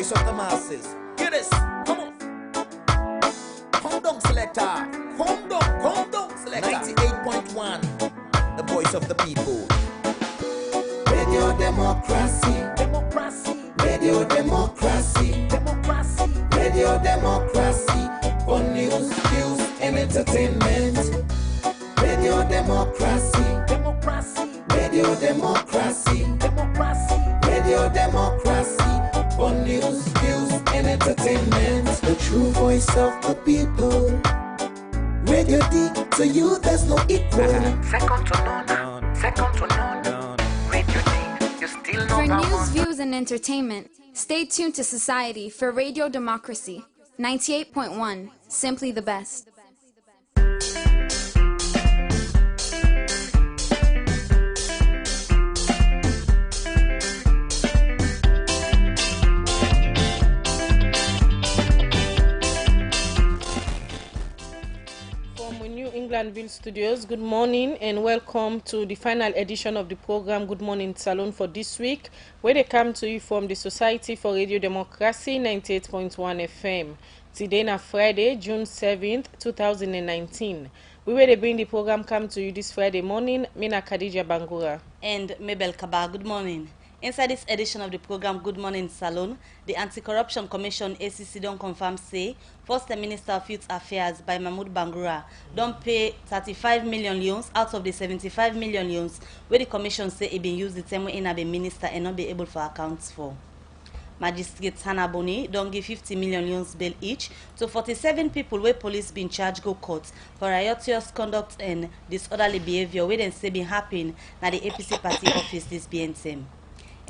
voice of the masses. Hear this, come on. Come down, selector. Come down, selector. 98.1, the voice of the people. Radio democracy. Radio democracy. Radio democracy. For news, views, and entertainment. Radio democracy. Radio democracy. Radio democracy. For news, views, and entertainment. The true voice of the people. Radio D, to you there's no equal. Second to none. Second to none. Radio D, you still know. For news, views, and entertainment, stay tuned to Society for Radio Democracy. 98.1, simply the best. Englandville Studios, good morning and welcome to the final edition of the program Good Morning Salone for this week, where they come to you from the Society for Radio Democracy 98.1 FM. Today na Friday, June 7th, 2019. We will bring the program come to you this Friday morning. Mina Khadija Bangura and Mabel Kaba. Good morning. Inside this edition of the program Good Morning Salone, the Anti-Corruption Commission ACC don't confirm say First Minister of Youth Affairs by Mahmoud Bangura don't pay 35 million loans out of the 75 million loans where the commission say it been used the same way in a be minister and not be able for accounts for. Magistrate Hannah Boni don't give 50 million loans bail each to 47 people where police been charged go court for riotous conduct and disorderly behavior where they say been happen na the APC party office this BNTM.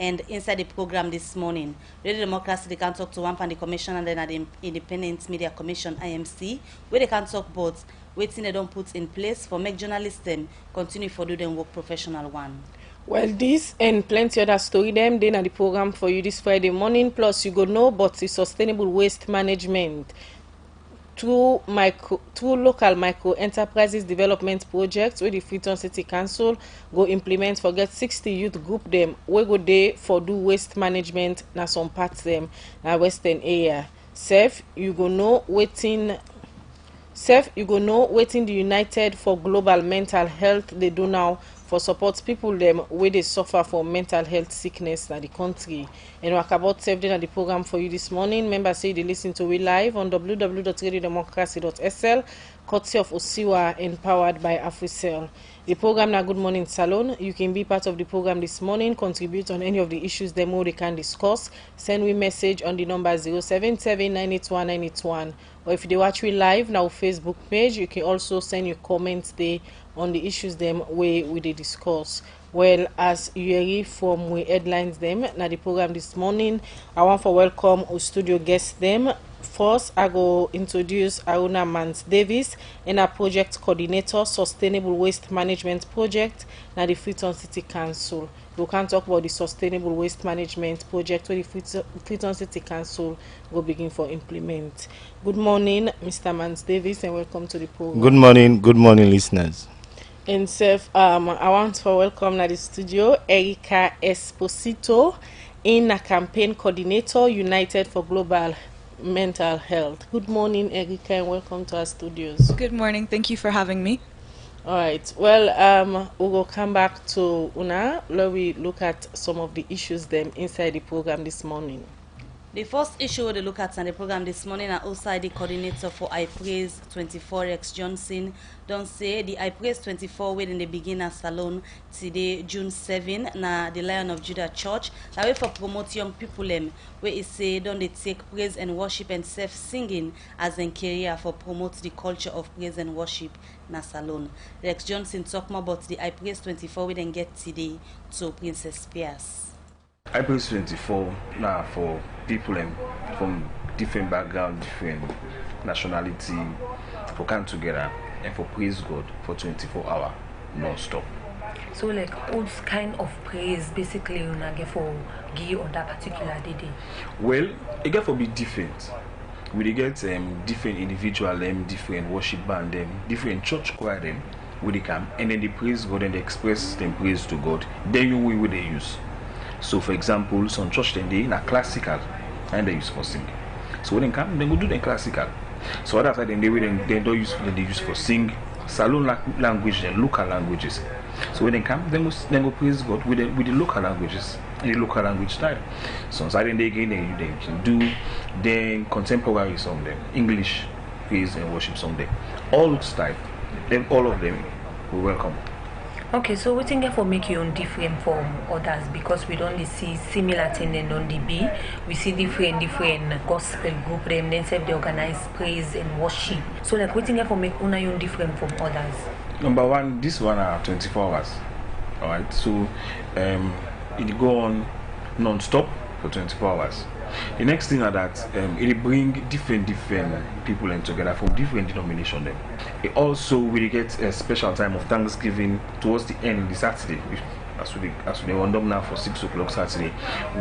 And inside the program this morning, Radio Democracy, they can talk to one from the commission and then at the Independent Media Commission, IMC, where they can talk about waiting they don't put in place for make journalists them continue for do them work professional one. Well, this and plenty other story them then at the program for you this Friday morning. Plus, you go know about the sustainable waste management through local micro enterprises development projects where the Freetown City Council go implement for get 60 youth group them where go they for do waste management na some parts them na western area. You go know waiting the United for Global Mental Health they do now for support people them where they suffer from mental health sickness in the country. And work about Save at the program for you this morning. Members say they listen to we live on www.radiodemocracy.sl, courtesy of Osiwa and powered by Africell. The program now Good Morning Salone. You can be part of the program this morning, contribute on any of the issues them they can discuss. Send we message on the number 077-981-981. Or if they watch we live now Facebook page, you can also send your comments there on the issues them we discuss. Well, as you hear from we headlines them na the program this morning, I want to welcome our studio guests them. First, I go introduce Aruna Mans Davis and a project coordinator, Sustainable Waste Management Project na the Freetown City Council. We can talk about the Sustainable Waste Management Project where the Freetown City Council go begin for implement. Good morning, Mr. Mans Davis, and welcome to the program. Good morning, listeners. And Seth, I want to welcome to the studio Erica Esposito, in a campaign coordinator, United for Global Mental Health. Good morning, Erica, and welcome to our studios. Good morning. Thank you for having me. All right. Well, we will come back to Una where we look at some of the issues them inside the program this morning. The first issue we look at in the program this morning are outside the coordinator for I Praise 24 Rex Johnson. Don't say the I Praise 24 within the beginner salon today June 7 na the Lion of Judah Church. That way for promote young people them where it say don't they take praise and worship and self singing as a career for promote the culture of praise and worship na salon. Rex Johnson talk more about the I Praise 24 we then get today to Princess Pierce. I Praise 24 now for people from different background, different nationality, for come together and for praise God for 24 hours non-stop. So like what kind of praise basically you get for give on that particular day? Well, it get for be different. We get different individual different worship band different church choir we they come and then they praise God and they express them praise to God. Then you will they use. So for example, some church then they in a classical and they use for sing. So when they come, they go do the classical. So other side then they don't use they use for sing Salone language and local languages. So when they come, they go praise God with the local languages, in the local language style. So on Saturday again they can do then contemporary song, them English praise and worship song, them all style. Then all of them we welcome. Okay, so we think for make you on different from others because we don't see similar thing in on the B. We see different gospel group them then say they organize praise and worship. So like we think for make una you different from others. Number one, this one are 24 hours. Alright, so it go on non-stop for 24 hours. The next thing are that it bring different people in together from different denominations. Them. It also will get a special time of Thanksgiving towards the end of the Saturday. As we round up now for 6 o'clock Saturday,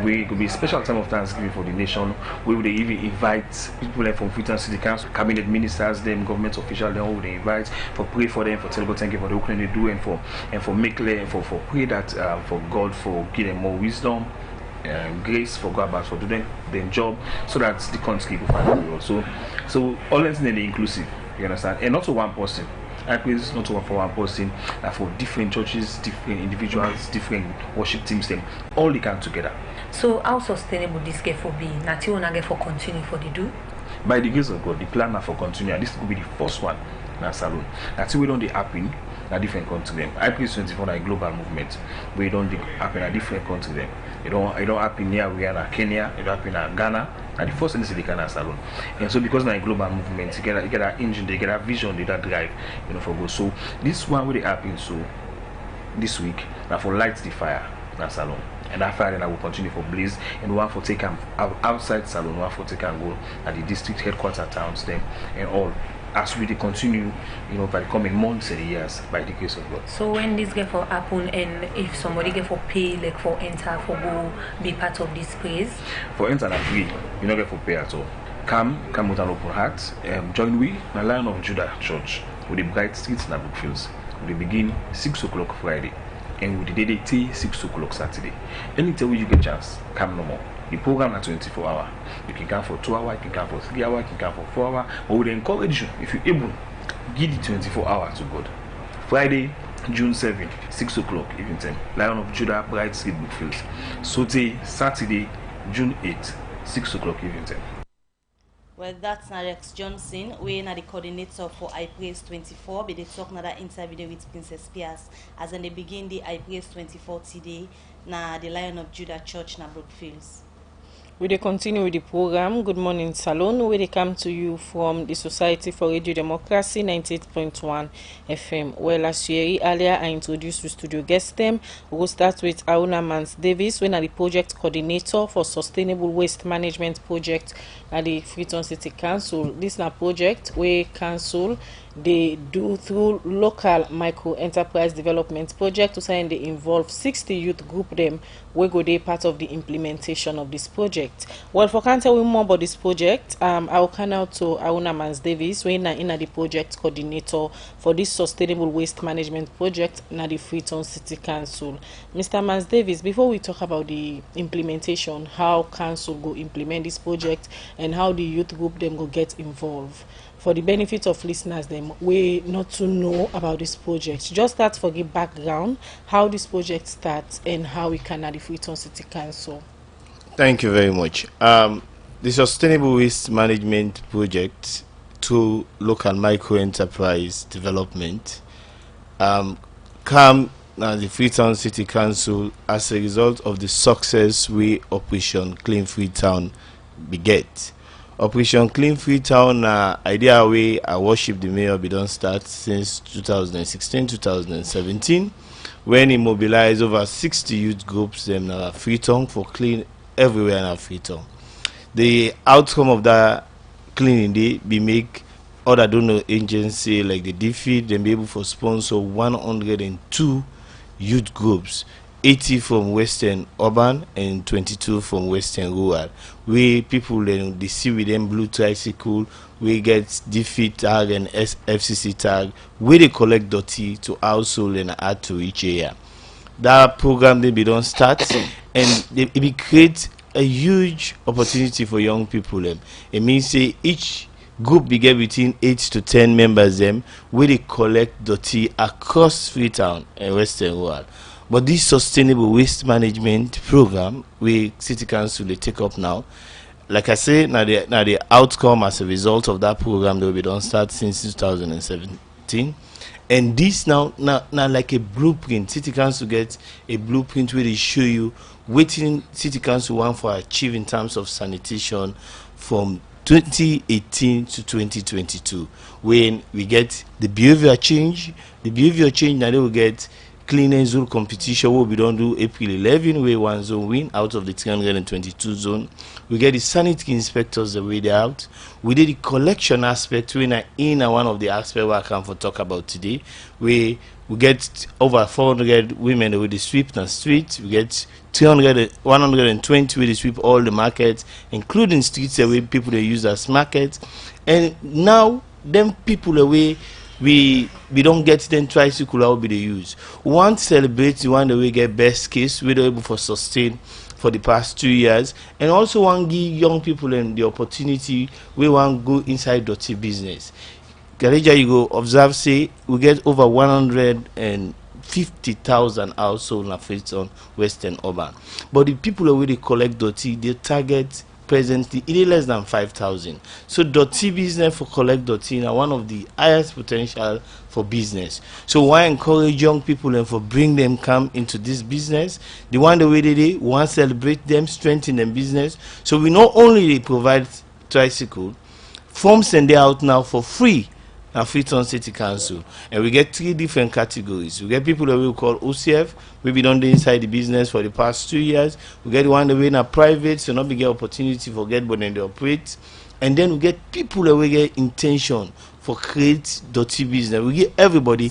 we will be a special time of Thanksgiving for the nation. We will even invite people from Freetown City Council, cabinet ministers, them government officials, them will invite for pray for them, for tell God thank you for the work they do, and for make clear for pray that for God for give them more wisdom. Grace for God about for doing their job so that the country will find the world. So all things are inclusive, you understand, and not to one person. I praise not for one person, for different churches, different individuals, different worship teams, them all they come together. So how sustainable this get for be? Not you wanna get for continue for the do? By the grace of God, the plan are for continue, and this will be the first one in Salone. That's we don't happen at different countries. I praise 24 like global movement. We don't happen at different countries. It don't happen near we are in Kenya, it don't happen in Ghana, and the first thing is the Ghana Salone. And so because now a global movement, you get an engine, they get a vision, they get drive, for go. So this one will happen so this week now for light the fire in Salone. And that fire then I will continue for blaze and one for take outside Salone, one for take and go at the district headquarters towns then and all. As we continue, by the coming months and years, by the grace of God. So when this get for happen, and if somebody get for pay, like for enter, for go be part of this praise? For enter and free, you not get for pay at all. Come with an open heart. Join we, the Lion of Judah Church, with the bright streets in Brookfields. We begin 6 o'clock Friday, and with the day 6 o'clock Saturday. Anytime you get chance, come no more. The program are 24 hours. You can come for 2 hours, you can come for 3 hours, you can come for 4 hours. But we encourage you, if you're able, give the 24 hours to God. Friday, June 7, 6 o'clock evening time. Lion of Judah, Bright Street, Brookfields. Saturday, June 8, 6 o'clock evening time. Well, that's Rex Johnson. We're the coordinator for I Praise 24. But they talk another interview with Princess Pierce. As in they begin the I Praise 24 today, na the Lion of Judah Church na Brookfields. We dey continue with the program Good Morning Salone, where they come to you from the Society for Radio Democracy 98.1 FM. Well, as you heard earlier, I introduced the studio guest them. We will start with Auna Mans Davis, when are the project coordinator for Sustainable Waste Management Project at the Freetown City Council. This is a project where council they do through local micro enterprise development project to say they involve 60 youth group them we go they part of the implementation of this project. Well, for can't tell you more about this project, I will come out to Auna Mans Davis, when in the project coordinator for this sustainable waste management project na the Freetown City Council. Mr. Mans Davis, before we talk about the implementation, how council go implement this project and how the youth group them go get involved, for the benefit of listeners them we not to know about this project, just start for the background how this project starts and how we can at the Freetown City Council. Thank you very much. The Sustainable Waste Management Project to local micro enterprise development come the Freetown City Council as a result of the success we Operation Clean Freetown beget. Operation Clean Freetown idea way I worship the mayor be don't start since 2016-2017 when he mobilized over 60 youth groups them in Freetown for clean everywhere in Freetown. The outcome of that cleaning day be make other donor agency like the defeat them be able to sponsor 102 youth groups, 80 from Western Urban and 22 from Western Rural. We people then they see with them blue tricycle, we get defeat tag and FCC tag, where they collect dirty to household and add to each area. That program they be don't start and it be create a huge opportunity for young people. It means say each group be get between 8 to 10 members where they collect dirty across Freetown and Western World. But this sustainable waste management program we City Council they take up now, like I say, now the outcome as a result of that program that will be done start since 2017. And this now like a blueprint. City Council gets a blueprint where they show you what City Council want for achieve in terms of sanitation from 2018 to 2022, when we get the behavior change. Now they will get cleaning zone competition where we don't do April 11 where one zone win out of the 322 zone. We get the sanitary inspectors the way they out. We did the collection aspect when in one of the aspects where I can for talk about today, where we get over 400 women with the sweep the street. We get 120 with the sweep all the markets, including streets where people they use as markets. And now them people away we don't get them tricycle how be they use. We want to celebrate the one that we get best case we able for sustain for the past 2 years, and also want give young people the opportunity we want go inside dirty business. Gareja, you go observe say we get over 150,000 households in Freetown Western Urban, but the people who they collect dirty they target presently it is less than 5,000. So dirty business for collect dirty now one of the highest potential for business. So why encourage young people and for bring them come into this business? The one the way they want celebrate them, strengthen them business. So we not only they provide tricycle, forms send they out now for free and Freetown City Council, and we get 3 different categories. We get people that we call OCF, maybe done the inside the business for the past 2 years. We get one that we in a private, so not be get opportunity for get but then they operate. And then we get people that we get intention for create dirty business. We get everybody.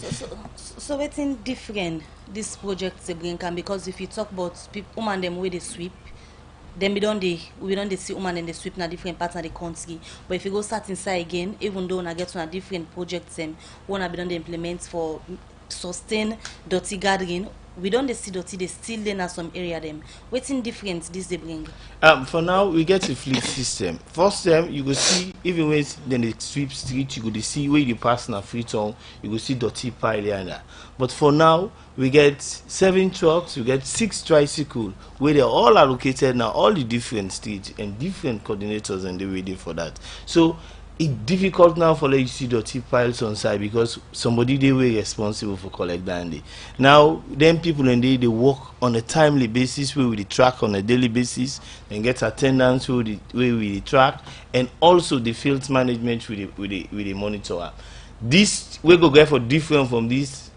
So it's in different this project they bring can, because if you talk about people woman them where they sweep, then we don't see woman and they sweep in a different parts of the country. But if you go start inside again, even though I get to a different projects and wanna be done the implement for sustain dirty gathering, we don't see dirty, they still in some area them. What's in difference this they bring? For now we get a fleet system. First time you go see even when then they sweep street, you go to see where you pass na Freetown, you go see dirty pile there. But for now we get 7 trucks, we get 6 tricycles where they're all allocated now, all the different streets and different coordinators, and they're waiting for that. So it's difficult now for you to see dirty piles on site because somebody they were responsible for collect that day. Now then people and they work on a timely basis where we track on a daily basis and get attendance where we track, and also the field management with the monitor. This we go get for different from this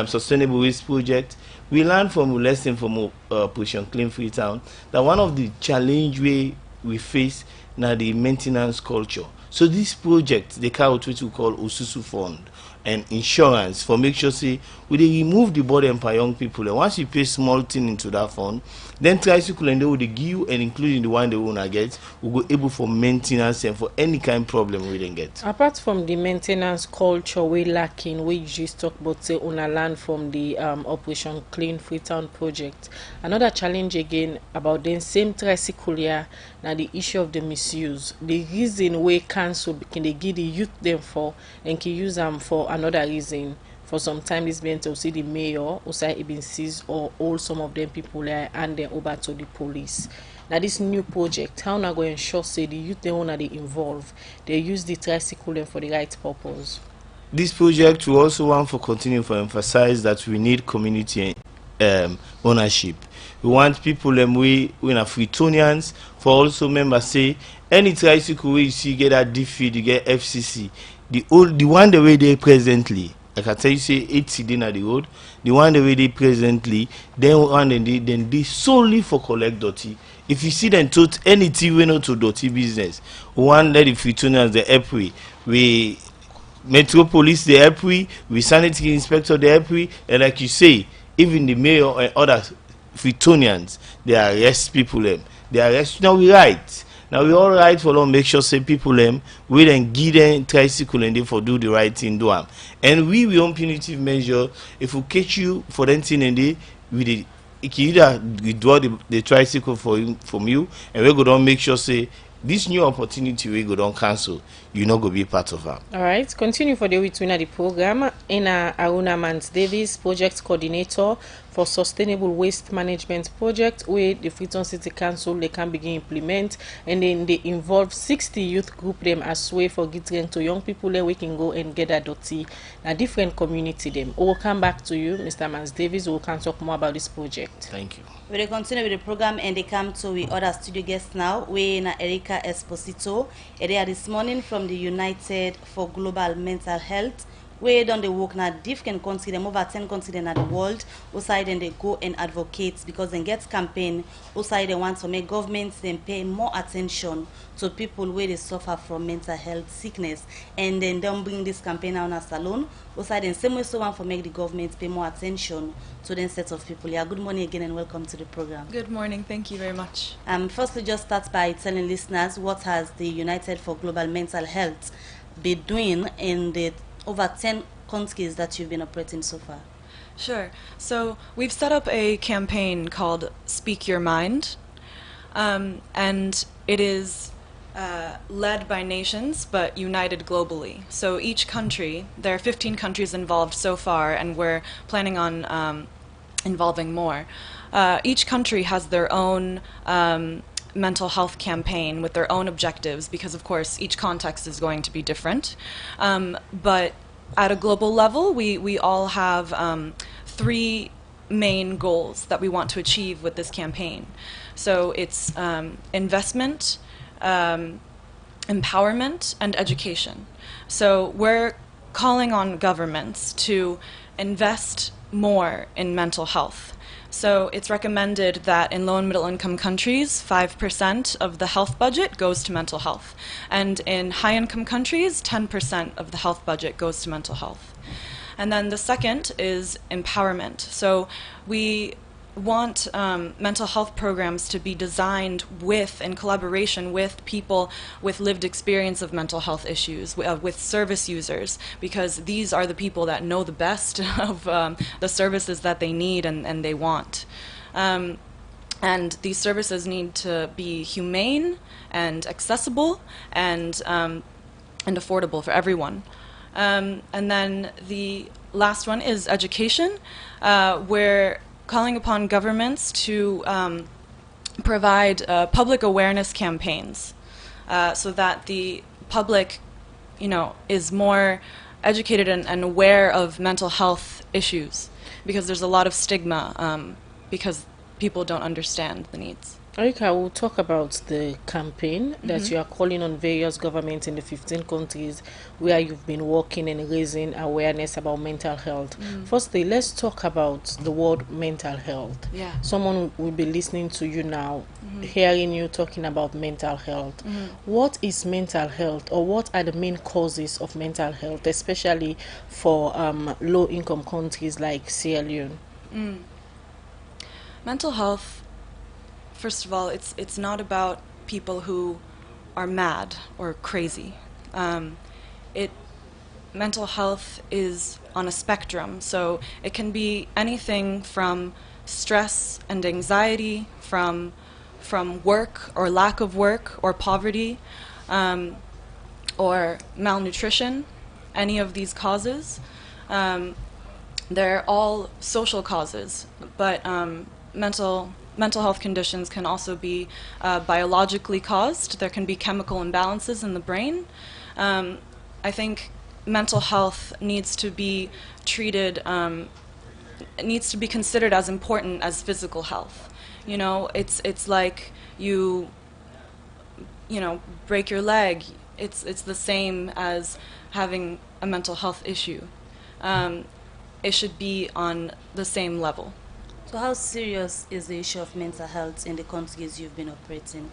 sustainable waste project. We learn from lesson from Operation Clean Freetown that one of the challenge we face now the maintenance culture. So this project they carry out what we call Osusu Fund and insurance for make sure say we they remove the burden for young people, and once you pay small thing into that fund, then tricycle and they will give you, and including the one they wanna get, will go able for maintenance and for any kind of problem we didn't get. Apart from the maintenance culture we lacking, we just talk about say on a land from the Operation Clean Freetown project. Another challenge again about the same tricycle here now the issue of the misuse. The reason we council can they give the youth them for and can use them for another reason. For some time it's been to see the mayor also been seized or all some of them people there and then over to the police. Now this new project, how now going to ensure say the youth they wanna they involve, they use the tricycle them for the right purpose. This project we also want to continue to emphasize that we need community ownership. We want people we are Freetonians for also members say any tricycle where you see get that defeat, you get FCC. The one the way they presently, like I tell you say 8 sitting at the road, the one the way they presently, then they solely for collect dirty. If you see them tote anything we know to dirty business, one let the Freetonians the help we Metro Police the help we sanitary inspector the help and like you say, even the mayor and other Freetonians they arrest people them. They arrest now we right. Now we all right for them make sure say people them we then give them tricycle and they for do the right thing do them. And we on punitive measure if we catch you for them thing and they we either withdraw the tricycle from you, and we go don make sure say this new opportunity we go don cancel, you no go be part of am. All right, continue for the week to the program. Ina Aruna Mans Davis, project coordinator for sustainable waste management project, where the Freetown City Council they can begin implement, and then they involve 60 youth group them as way for getting to young people there we can go and gather dirty a different community them. We'll come back to you, Mr. Mans Davis. We can talk more about this project. Thank you. We will continue with the program and they come to we other studio guests now. We na Erica Esposito. They are this morning from the United for Global Mental Health. We done the work na different countries, them over 10 countries in the world. Outside then they go and advocate because they get campaign. Outside they want to make governments then pay more attention to people where they suffer from mental health sickness, and then don't bring this campaign out as Salone. Outside then same way so want to make the government pay more attention to the set of people. Yeah, good morning again and welcome to the program. Good morning. Thank you very much. Firstly, just start by telling listeners what has the United for Global Mental Health been doing in the over 10 countries that you've been operating so far. Sure. So we've set up a campaign called Speak Your Mind, and it is led by nations but united globally. So each country, there are 15 countries involved so far, and we're planning on involving more. Each country has their own mental health campaign with their own objectives, because of course each context is going to be different. But at a global level, we all have 3 main goals that we want to achieve with this campaign. So it's investment, empowerment, and education. So we're calling on governments to invest more in mental health. So it's recommended that in low and middle income countries, 5% of the health budget goes to mental health. And in high income countries, 10% of the health budget goes to mental health. And then the second is empowerment. So we want mental health programs to be designed with, in collaboration with people with lived experience of mental health issues, with service users, because these are the people that know the best of the services that they need and they want. And these services need to be humane and accessible and affordable for everyone. And then the last one is education, where calling upon governments to provide public awareness campaigns so that the public, is more educated and aware of mental health issues, because there's a lot of stigma because people don't understand the needs. Erika, we'll talk about the campaign that you are calling on various governments in the 15 countries where you've been working and raising awareness about mental health. Firstly, let's talk about the word mental health. Yeah. Someone will be listening to you now, hearing you talking about mental health. What is mental health, or what are the main causes of mental health, especially for low-income countries like Sierra Leone? Mental health, first of all, it's not about people who are mad or crazy. Mental health is on a spectrum, so it can be anything from stress and anxiety, from work or lack of work or poverty, or malnutrition, any of these causes. They're all social causes, but mental health conditions can also be biologically caused. There can be chemical imbalances in the brain. I think mental health needs to be treated, needs to be considered as important as physical health. It's like you break your leg. It's the same as having a mental health issue. It should be on the same level. So how serious is the issue of mental health in the countries you've been operating?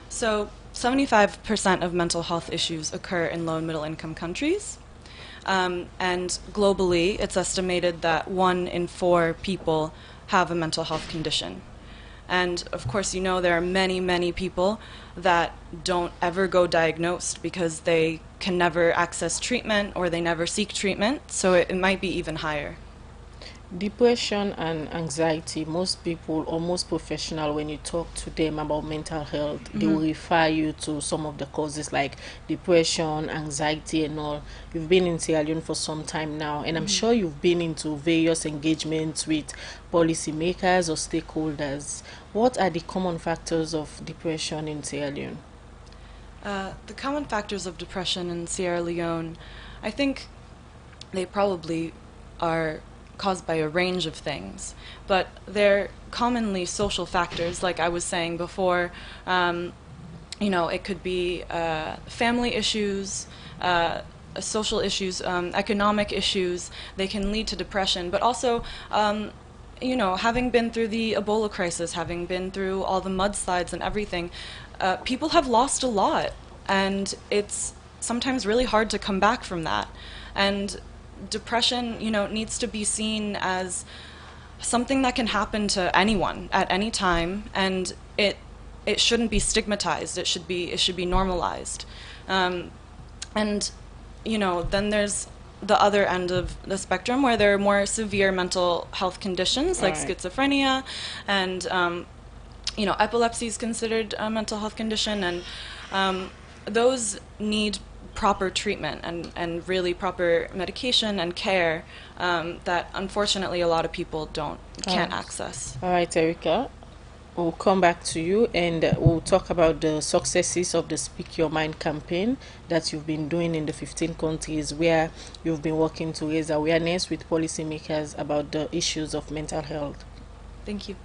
So 75% of mental health issues occur in low and middle income countries. And globally, it's estimated that 1 in 4 people have a mental health condition. And of course, there are many, many people that don't ever go diagnosed because they can never access treatment or they never seek treatment, so it might be even higher. Depression and anxiety, most people or most professional, when you talk to them about mental health, they will refer you to some of the causes like depression, anxiety and all. You've been in Sierra Leone for some time now, and I'm sure you've been into various engagements with policymakers or stakeholders. What are the common factors of depression in Sierra Leone? The common factors of depression in Sierra Leone, I think they probably are caused by a range of things, but they're commonly social factors, like I was saying before. It could be family issues, social issues, economic issues. They can lead to depression, but also having been through the Ebola crisis, having been through all the mudslides and everything, people have lost a lot, and it's sometimes really hard to come back from that. And depression, needs to be seen as something that can happen to anyone at any time, and it shouldn't be stigmatized. It should be normalized. Then there's the other end of the spectrum where there are more severe mental health conditions like schizophrenia, and epilepsy is considered a mental health condition, and those need proper treatment and really proper medication and care that unfortunately a lot of people can't access. All right, Erica, we'll come back to you and we'll talk about the successes of the Speak Your Mind campaign that you've been doing in the 15 countries where you've been working to raise awareness with policymakers about the issues of mental health. Thank you.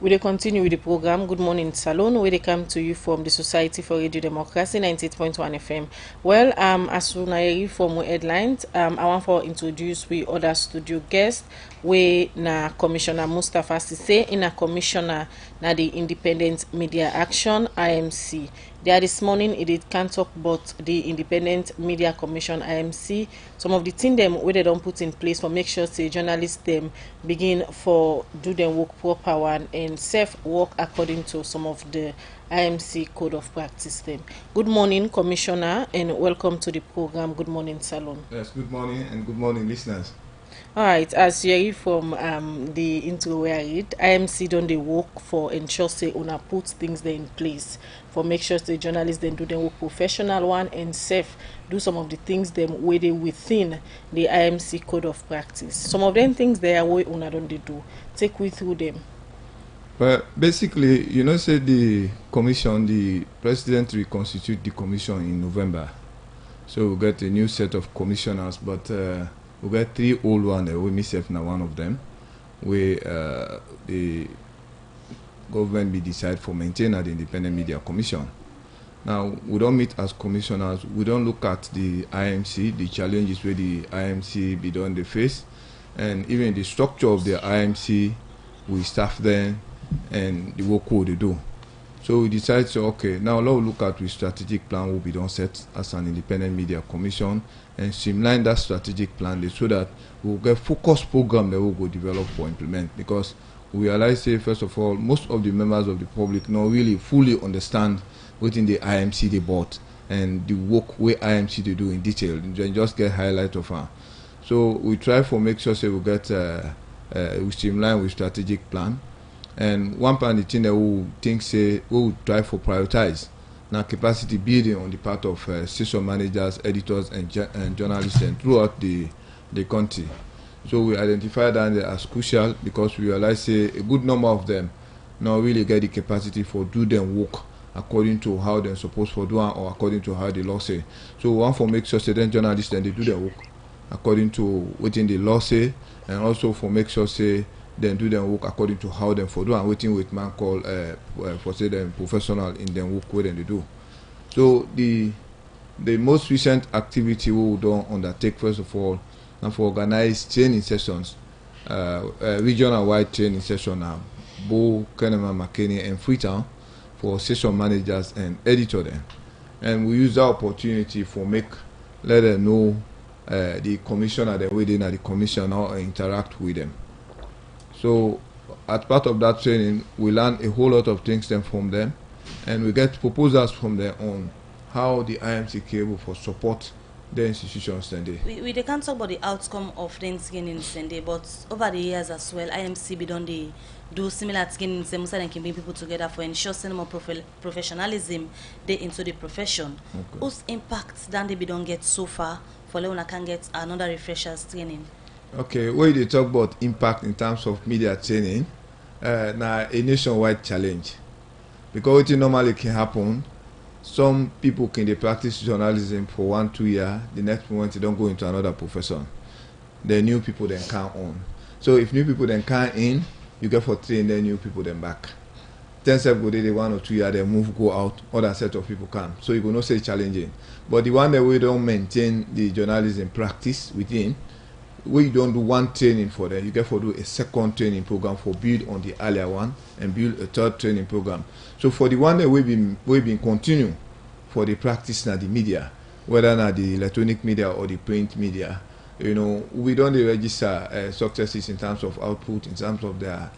We will continue with the program Good Morning Salone, where they come to you from the Society for Radio Democracy 98.1 FM. Well, as soon as from headlines, I want to introduce we other studio guests. We na Commissioner Mustafa Sise, in a commissioner na the Independent Media Action IMC. There this morning it can't talk about the Independent Media Commission IMC. Some of the things them where they don't put in place for make sure say journalists them begin for do their work proper one and safe work according to some of the IMC code of practice them. Good morning, Commissioner, and welcome to the program Good Morning Salone. Yes, good morning and good morning, listeners. All right, as you hear from the intro where I read, IMC don't they work for ensure say una put things there in place for make sure the journalists then do their work professional one and safe, do some of the things them where they within the IMC code of practice. Some of them things there way una don't they do. Take we through them. Well, basically, say the commission, the president reconstitute the commission in November. So we'll get a new set of commissioners, but we got 3 old ones. We myself now one of them. Where the government be decide for maintain at the Independent Media Commission. Now we don't meet as commissioners. We don't look at the IMC, the challenges where the IMC be done the face, and even the structure of the IMC. We staff them and the work what they do. So we decided to okay, now let's look at the strategic plan will be done set as an Independent Media Commission and streamline that strategic plan so that we'll get focused program that we'll go develop or implement, because we realize say first of all most of the members of the public not really fully understand within the IMC they bought and the work where IMC they do in detail and just get highlight of her. So we try for make sure say we get we streamline with strategic plan. And one part of the thing that we think say we will try for prioritize now capacity building on the part of station managers, editors, and journalists and throughout the country. So we identify that as crucial because we realize say a good number of them now really get the capacity for do them work according to how they're supposed to do it or according to how the law say. So we want to make sure say then journalists then they do their work according to within the law say, and also for make sure say then do their work according to how them for do and waiting with man call for say them professional in their work where they do. So the most recent activity we will do undertake first of all and for organize training sessions, regional wide training session now, Bo, Kenema, McKinney and Freetown for session managers and editor them. And we use that opportunity for let them know the commissioner the way they the commissioner interact with them. So as part of that training, we learn a whole lot of things then from them, and we get proposals from them on how the IMC cable for support the institutions then they. We can't talk about the outcome of the scanning Sunday, but over the years as well, IMC be done they do similar scanning and most of them can bring people together for ensure some more professionalism they into the profession. Okay. Whose impact then they be don't get so far for Leona can get another refreshers training? Okay, when you talk about impact in terms of media training, now a nationwide challenge, because it normally can happen. Some people can they practice journalism for 1-2 years, the next moment they don't go into another profession. The new people then come on. So if new people then come in, you get for train, then new people then back. 10 steps go there, 1 or 2 years, they move, go out, other set of people come. So you will not say challenging. But the one that we don't maintain the journalism practice within, we don't do one training for them. You get for do a second training program for build on the earlier one and build a third training program. So for the one that we've been continue for the practice na the media, whether na the electronic media or the print media, you know, we don't register successes in terms of output, in terms of their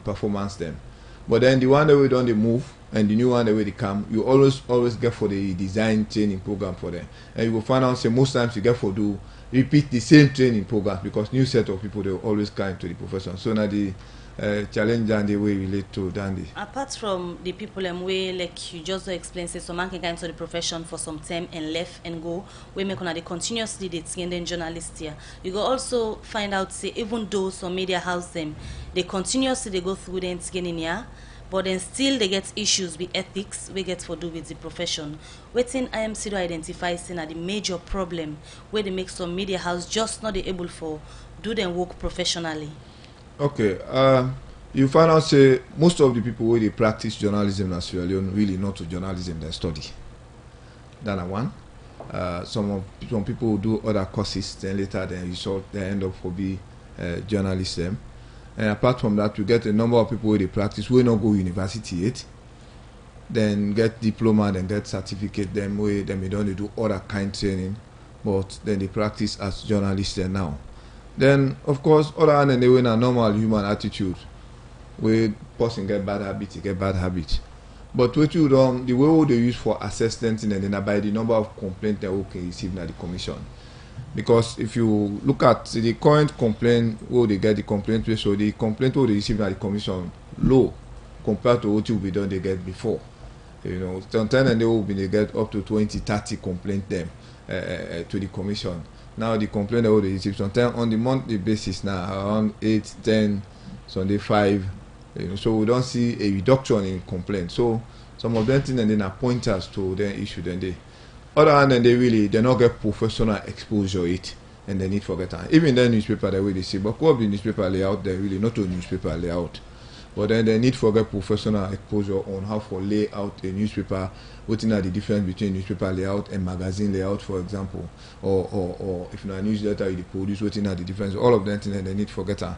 performance them. But then the one that we don't move and the new one that we come, you always get for the design training program for them, and you will find out say most times you get for do repeat the same training program because new set of people they will always come into the profession. So now the challenge and the way relate to Dandy. Apart from the people and way like you just explain, say some man can get into the profession for some time and left and go, we make on they continuously they then journalists here. You go also find out say even though some media house them, they continuously they go through the in here, but then still they get issues with ethics we get for do with the profession. Waiting IMC to identify saying the major problem where they make some media house just not able for do them work professionally. Okay, you find out say most of the people where they practice journalism in Sierra Leone really not to journalism they study. That's one. Some people do other courses, then later they result they end up for be journalists them. And apart from that, you get a number of people where they practice we not go university yet, then get diploma, then get certificate, then we don't do other kind training, but then they practice as journalists there now. Then of course other than they win a normal human attitude where person get bad habits, get bad habits. But what you the way they use for assessment and then by the number of complaints that we can receive na the commission. Because if you look at the current complaint where they get the complaint ratio, the complaint where they receive na the commission low compared to what you be done they get before. You know, sometimes and they will be they get up to 20-30 complaints them to the commission. Now the complaint that they receive sometimes on the monthly basis now around 8, 10, Sunday 5. You know, so we don't see a reduction in complaints. So some of them things and then are pointers to their issue. Then they other than they not get professional exposure it and they need forget time. Even the newspaper the way they see, but what be newspaper layout they really not a newspaper layout. But then they need forget professional exposure on how to lay out a newspaper, what are the difference between newspaper layout and magazine layout, for example, or if not a newsletter you produce, what are the difference? All of them they need forget time.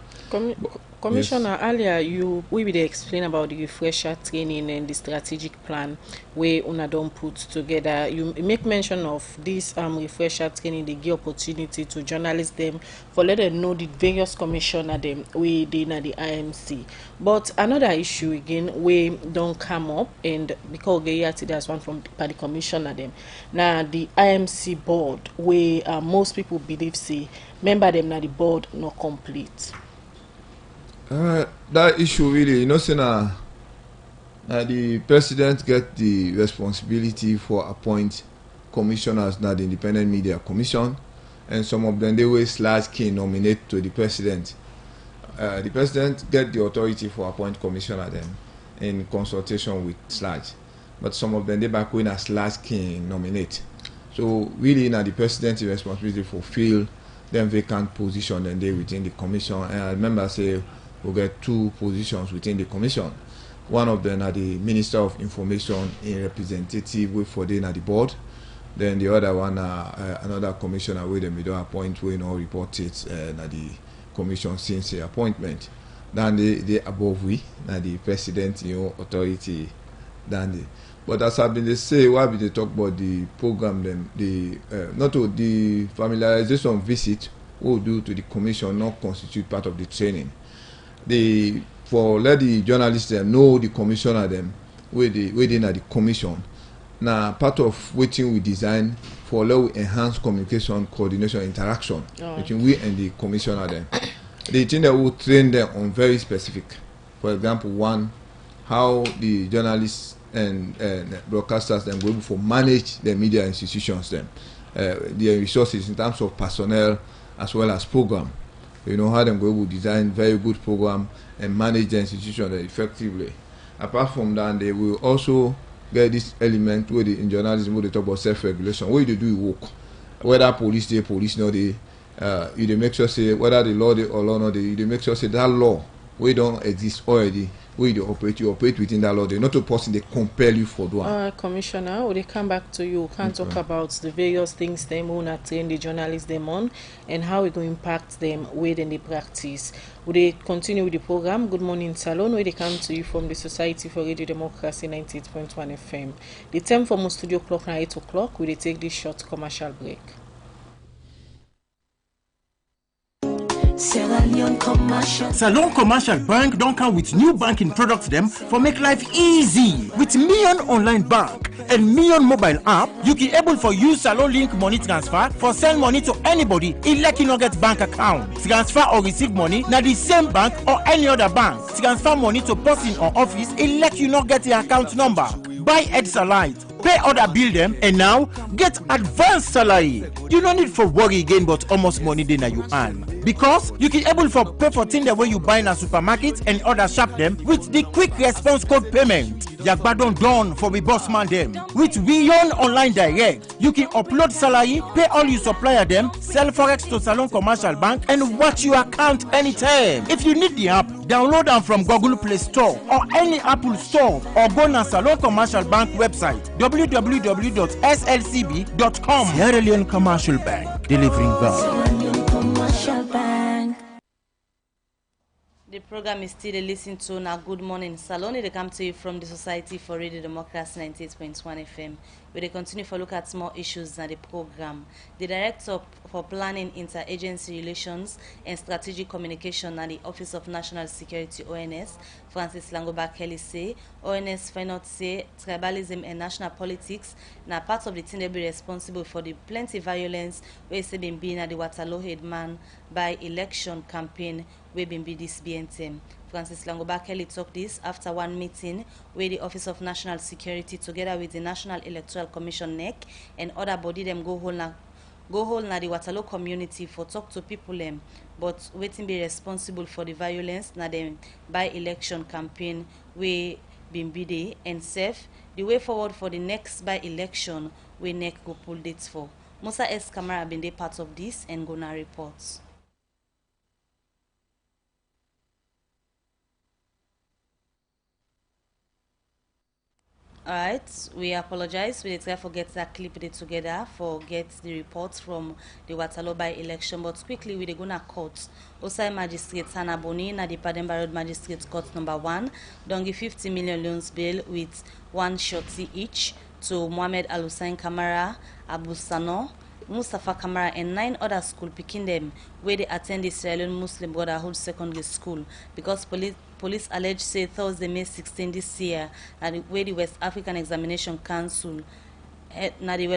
Commissioner, yes. Earlier we will explain about the refresher training and the strategic plan where una don't put together. You make mention of this refresher training, they give opportunity to journalists them for let them know the various commissioner them we did at the IMC. But another issue again we don't come up, and because there's one from the commissioner them. Now the IMC board where most people believe say member them na the board not complete. That issue really, you know, say the president get the responsibility for appoint commissioners na the independent media commission, and some of them they will slash key nominate to the president. The president get the authority for appoint commissioner them in consultation with slash, but some of them they back when a slash key nominate. So really now the president's responsibility for fill them vacant position and they within the commission. And I remember say we get 2 positions within the commission. One of them are the Minister of Information in representative for the board. Then the other one another commissioner where they don't appoint we no report it the commission since the appointment. Then they above we the president authority than but as I've been say why we they talk about the program them the not to the familiarization visit we do to the commission not constitute part of the training. For let the journalists them know the commissioner them where they at the commission. Now part of waiting we design for allow enhanced communication, coordination, interaction between we and the commissioner then. The thing that will train them on very specific. For example, one, how the journalists and broadcasters then will be able to manage the media institutions then. Their resources in terms of personnel as well as program. You know how them go to design very good program and manage the institution effectively. Apart from that, they will also get this element where in journalism where they talk about self-regulation. What you do work, whether police no they, you make sure say whether the law they or law no they make sure say that law we don't exist already. Where you operate within that law. They're not a person they compel you for doing. Commissioner, will they come back to you? Can talk about the various things they want to train the journalists them on and how it will impact them within the practice. Will they continue with the program Good Morning Salone, where they come to you from the Society for Radio Democracy 98.1 FM. The time for my studio clock now 8 o'clock. Will they take this short commercial break? Salone Commercial Bank don't come with new banking products them for make life easy. With Million Online Bank and Million Mobile app, you can able for use Salone Link money transfer for send money to anybody like you not get bank account. Transfer or receive money na the same bank or any other bank. Transfer money to person or office like you not get the account number. Buy Ed Salite, pay other bill them, and now get advanced salary. You don't need for worry again, but almost money then you earn. Because you can able for pay for things the way you buy in a supermarket and other shop them with the quick response code payment. Yagbadon done for we boss man them. With Beyond Online Direct, you can upload salary, pay all your supplier them, sell forex to Salone Commercial Bank, and watch your account anytime. If you need the app, download them from Google Play Store or any Apple Store, or go to Salone Commercial Bank website www.slcb.com. Sierra Leone Commercial Bank, delivering value. The program is still a listen to now Good Morning Salone. They come to you from the Society for Radio Democracy 98.1 FM. We they continue to look at more issues in the program. The Director for Planning, Interagency Relations and Strategic Communication at the Office of National Security (ONS), Francis Langoba Kelly say ONS find out say tribalism and national politics now part of the thing they be responsible for the plenty violence we say been being at the Waterloo Headman by election campaign we been be this BNTM. Francis Langoba Kelly talked this after one meeting where the Office of National Security together with the National Electoral Commission NEC and other body them go hold na the Waterloo community for talk to people them, but waiting be responsible for the violence na them by election campaign we been be there and safe the way forward for the next by election we NEC go pull dates for. Musa S. Kamara been there part of this and gonna reports. Alright, we apologize. We try to get that clip together for get the reports from the Waterloo by election, but quickly we dey gonna court. Osai Magistrate Hannah Boni na the Pademba Road Magistrate Court number 1 don't give 50 million loans bail with 1 shorty each to Mohammed Al Hussein Kamara, Abu Sano, Mustafa Kamara and 9 other school picking them where they attend the Sierra Leone Muslim Brotherhood Secondary School because police allege say Thursday, May 16 this year, and where the West African Examination Council, na the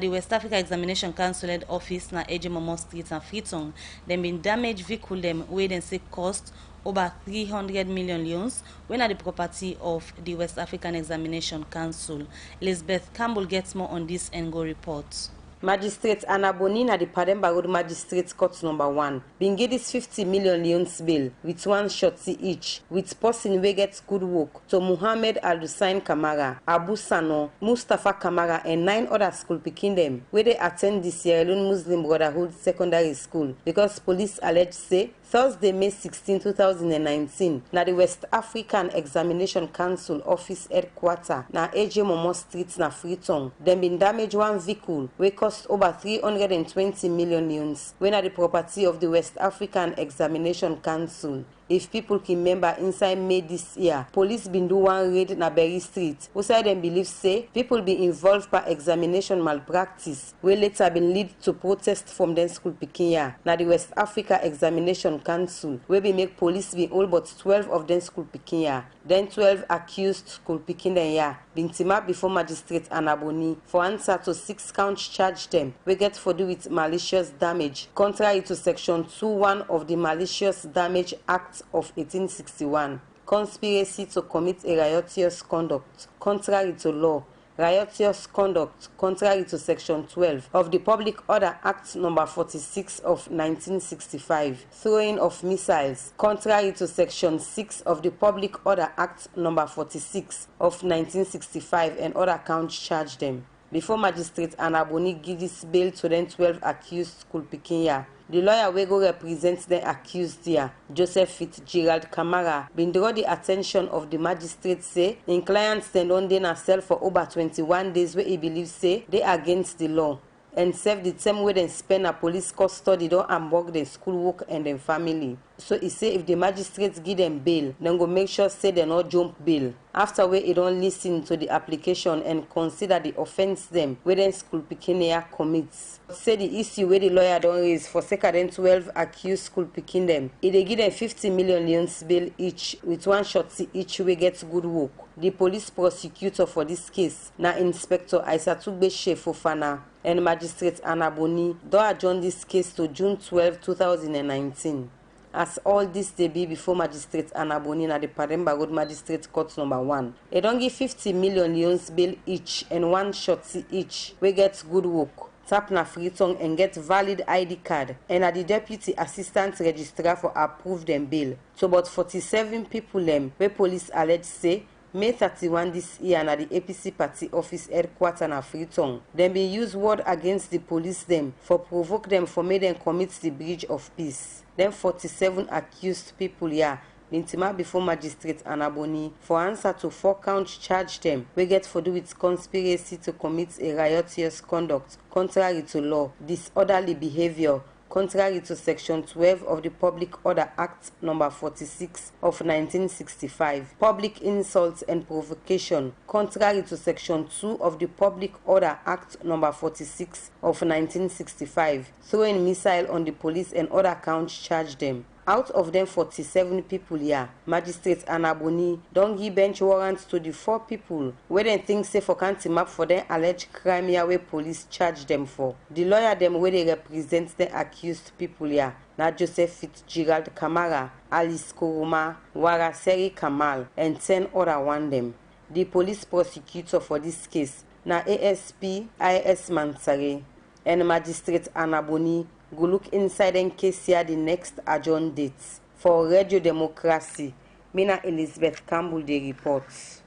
West Africa Examination Council head office na Ejemomo Street and Freetown, them been damaged vehicle them where they say cost over 300 million loans when at the property of the West African Examination Council. Elizabeth Campbell gets more on this and go report. Magistrate Anna Bonin at the Pademba Road Magistrate Court number 1 been get this 50 million loans bill with 1 shorty each with person we get good work to Muhammad Al Hussein Kamara, Abu Sano, Mustafa Kamara and 9 other school picking them where they attend the Sierra Leone Muslim Brotherhood Secondary School because police allege say Thursday, May 16, 2019, na the West African Examination Council office headquarter na Ejemomo Street na Freetown. Them been damage 1 vehicle we cost over 320 million loans when at the property of the West African Examination Council. if people can remember inside May this year, police been do one raid na Berry Street. Who say them believe say people be involved by examination malpractice, wey later been lead to protest from them school pikin ya. Na the West Africa Examination Council wey be make police be all but 12 of them school pikin ya. Then 12 accused school pikin them ya been team up before magistrate Anaboni for answer to 6 counts charge them we get for do with malicious damage contrary to section 2(1) of the Malicious Damage Act of 1861. Conspiracy to commit a riotous conduct contrary to law, riotous conduct contrary to section 12 of the Public Order Act number 46 of 1965, throwing of missiles contrary to section 6 of the Public Order Act number 46 of 1965, and other counts charge them. Before magistrate Anaboni give this bail to them 12 accused school pikin ya, the lawyer wey go represent the accused here, Joseph Fitzgerald Kamara, been draw the attention of the magistrate say in clients dem don dey na cell for over 21 days wey he believes say they against the law, and serve the term wey dem spend na police custody don hamburg dem schoolwork and dem family. So he say if the magistrate give them bail, then go make sure say they no jump bail. After wey he don't listen to the application and consider the offense them wey dem school pikin here commits. Say the issue where the lawyer don't raise for second and 12 accused school pikin them, he dey give them 50 million leons bail each with 1 shot each wey get good work. The police prosecutor for this case na Inspector Aisatugbe Fofana, and Magistrate Anaboni don adjourn this case to June 12, 2019. As all this dey be before Magistrate Anaboni na the Pademba Road Magistrate Court number 1. They don't give 50 million leons bail each and 1 shot each wey get good work, tap na free tongue and get valid ID card, and are the Deputy Assistant Registrar for approve them bail. So about 47 people them where police allege say May 31 this year na the APC party office headquarter na Freetown. Them be use word against the police them for provoke them for make them commit the breach of peace. Then 47 accused people here been team up before Magistrate Anaboni for answer to 4 counts charge them we get for do with conspiracy to commit a riotous conduct contrary to law, disorderly behavior contrary to section 12 of the Public Order Act number 46 of 1965, public insults and provocation contrary to section 2 of the Public Order Act number 46 of 1965, throwing missile on the police, and other counts charge them. Out of them 47 people here, Magistrate Anaboni don't give bench warrants to the 4 people where they think say for can't map for them alleged crime here where police charge them for. The lawyer them where they represent the accused people here, na Joseph Fitzgerald Kamara, Alice Koroma, Waraseri Kamal, and 10 other one them. The police prosecutor for this case na ASP IS Mansare, and Magistrate Anaboni go look inside and case here the next adjourn dates. For Radio Democracy, Mina Elizabeth Campbell the reports.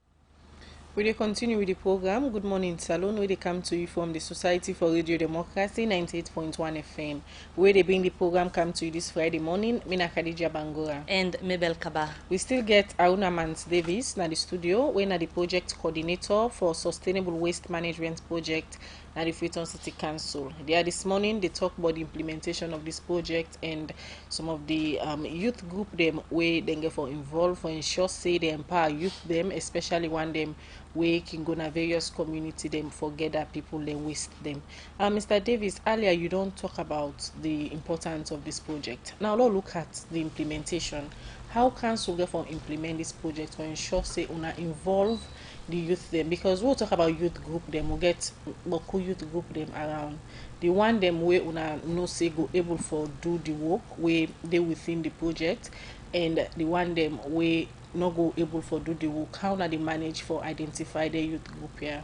We will continue with the program Good Morning Salone, where they come to you from the Society for Radio Democracy 98.1 FM. Where they bring the program come to you this Friday morning, Mina Khadija Bangura and Mabel Kaba. We still get Aruna Mans Davis na the studio, where na the project coordinator for Sustainable Waste Management Project at the Freetown City Council. There this morning they talk about the implementation of this project and some of the youth group them where they get for involved for ensure say they empower youth them, especially one them where can go na various community them forget that people then waste them. Mr. Davis, earlier you don't talk about the importance of this project. Now let's look at the implementation. How council get for implement this project to ensure say una involve the youth them, because we'll talk about youth group them, we'll get local youth group them around. The one them way una no say go able for do the work where they within the project, and the one them way not go able for do the work. How na they manage for identify the youth group here?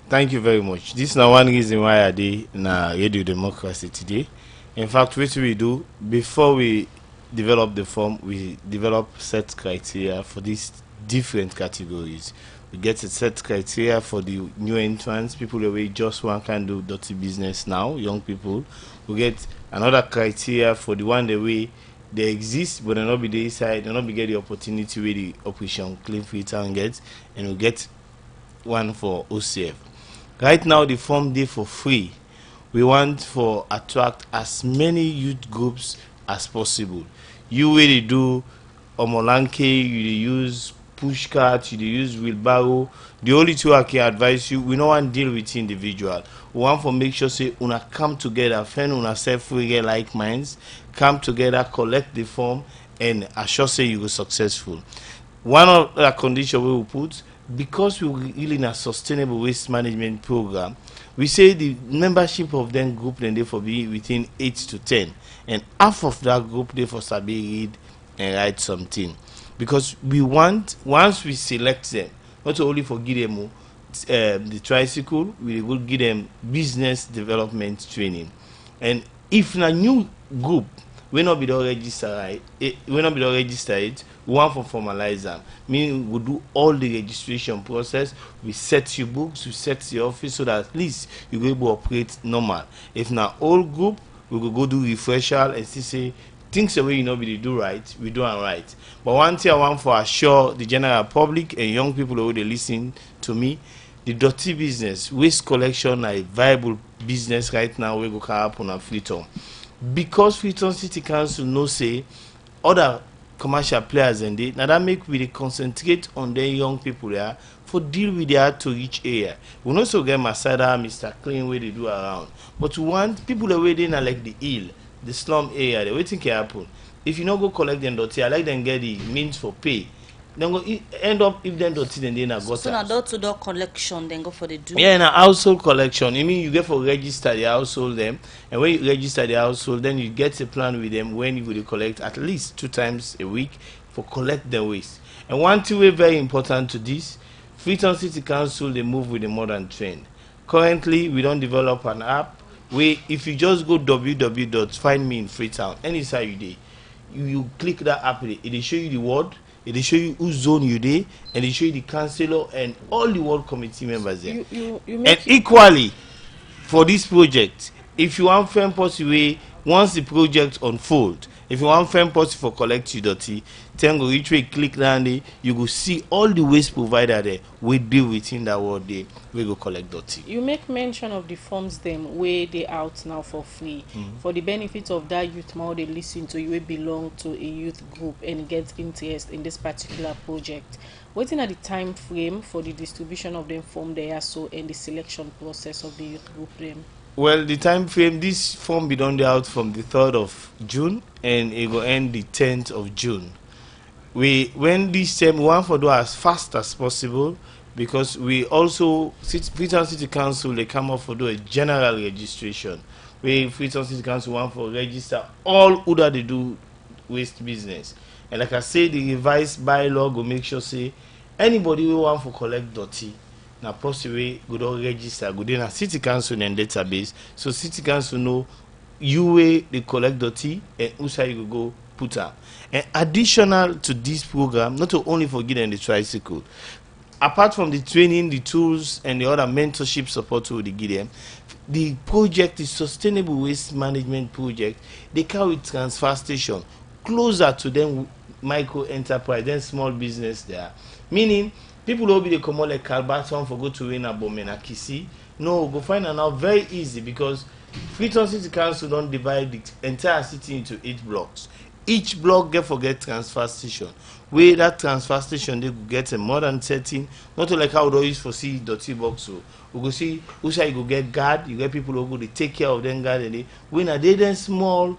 Thank you very much. This is now one reason why I did na Radio Democracy today. In fact, what we do before we develop the form, we develop set criteria for these different categories. We get a set criteria for the new entrants, people who just one can do dirty business now, young people. We get another criteria for the one the way they exist but they not be the inside, they not be get the opportunity with the operation Clean Freetown gets, and we get one for OCF. Right now the form day for free. We want for attract as many youth groups as possible. You where they do omolanke, you dey use push cart, you dey use wheelbarrow. The only two I can advise you, we no want deal with individual. We want to make sure say una come together, find una self we like minds, come together, collect the form, and assure say you go successful. One of the condition we will put, because we will in a sustainable waste management program, we say the membership of them group then they for be within 8 to 10, and half of that group they for sabi read and write something, because we want, once we select them, not only for give them the tricycle, we will give them business development training. And if a new group we not be register right, we not be register it, we want for formalize them, meaning we do all the registration process, we set your books, we set your office, so that at least you go able to operate normal. If not all group, we will go do refresher and see say things the way you know we do right, we do it right. But one thing I want for assure the general public and young people who they listen to me, the dirty business, waste collection, are a viable business right now. We go happen on Freetown, because Freetown City Council no say other commercial players and they now that make we concentrate on the young people there for deal with their to reach area. We also get Masada, Mr. Clean where they do around, but we want people away there like the hill, the slum area. The waiting can happen. If you not go collect them dirty, I like them get the means for pay. Then go end up if them dirty then they na got. So now door-to-door collection, then go for the do. Yeah, na household collection. I mean, you get for register the household them, and when you register the household, then you get a plan with them when you will collect at least 2 times a week for collect the waste. And one thing we very important to this, Freetown City Council they move with the modern trend. Currently, we don't develop an app where if you just go www.findmeinfreetown, any side you day, you click that app, it show you the word. It show you whose zone you there, and it show you the councillor and all the ward committee members there. And equally, for this project, if you want firm possible, once the project unfold, if you want firm possible for collect you dirty, then go each way click down there, you go see all the waste provider there. We deal within that ward there. We go collect dirty. You make mention of the forms them where they out now for free, for the benefit of that youth now they listen to you will belong to a youth group and get interest in this particular project. Waiting at the time frame for the distribution of them form they are so and the selection process of the youth group them. Well, the time frame, this form be done out from the 3rd of June and it will end the 10th of June. When this time, we want to do as fast as possible, because we also, Freetown City Council, they come up for do a general registration. We Freetown City Council want to register all who that they do waste business. And like I say, the revised bylaw will make sure say anybody who want to collect dirty, now possibly go to register, go in a city council and database, so city council know you way they collect dirty and who side you go put up. And additional to this program, not only for getting the tricycle, apart from the training, the tools, and the other mentorship support to the Gideon, the project is sustainable waste management project. They carry transfer station closer to them micro enterprise, then small business there. Meaning, people will be the common like Calbaton for go to win a Bomena Kisi. No, go find out now very easy, because Freetown City Council don't divide the entire city into 8 blocks. Each block get transfer station. Where that transfer station they get a modern setting, not like how we use for see dirty box. So we go see who say you go get guard, you get people who go to take care of them guard, and they when are they then small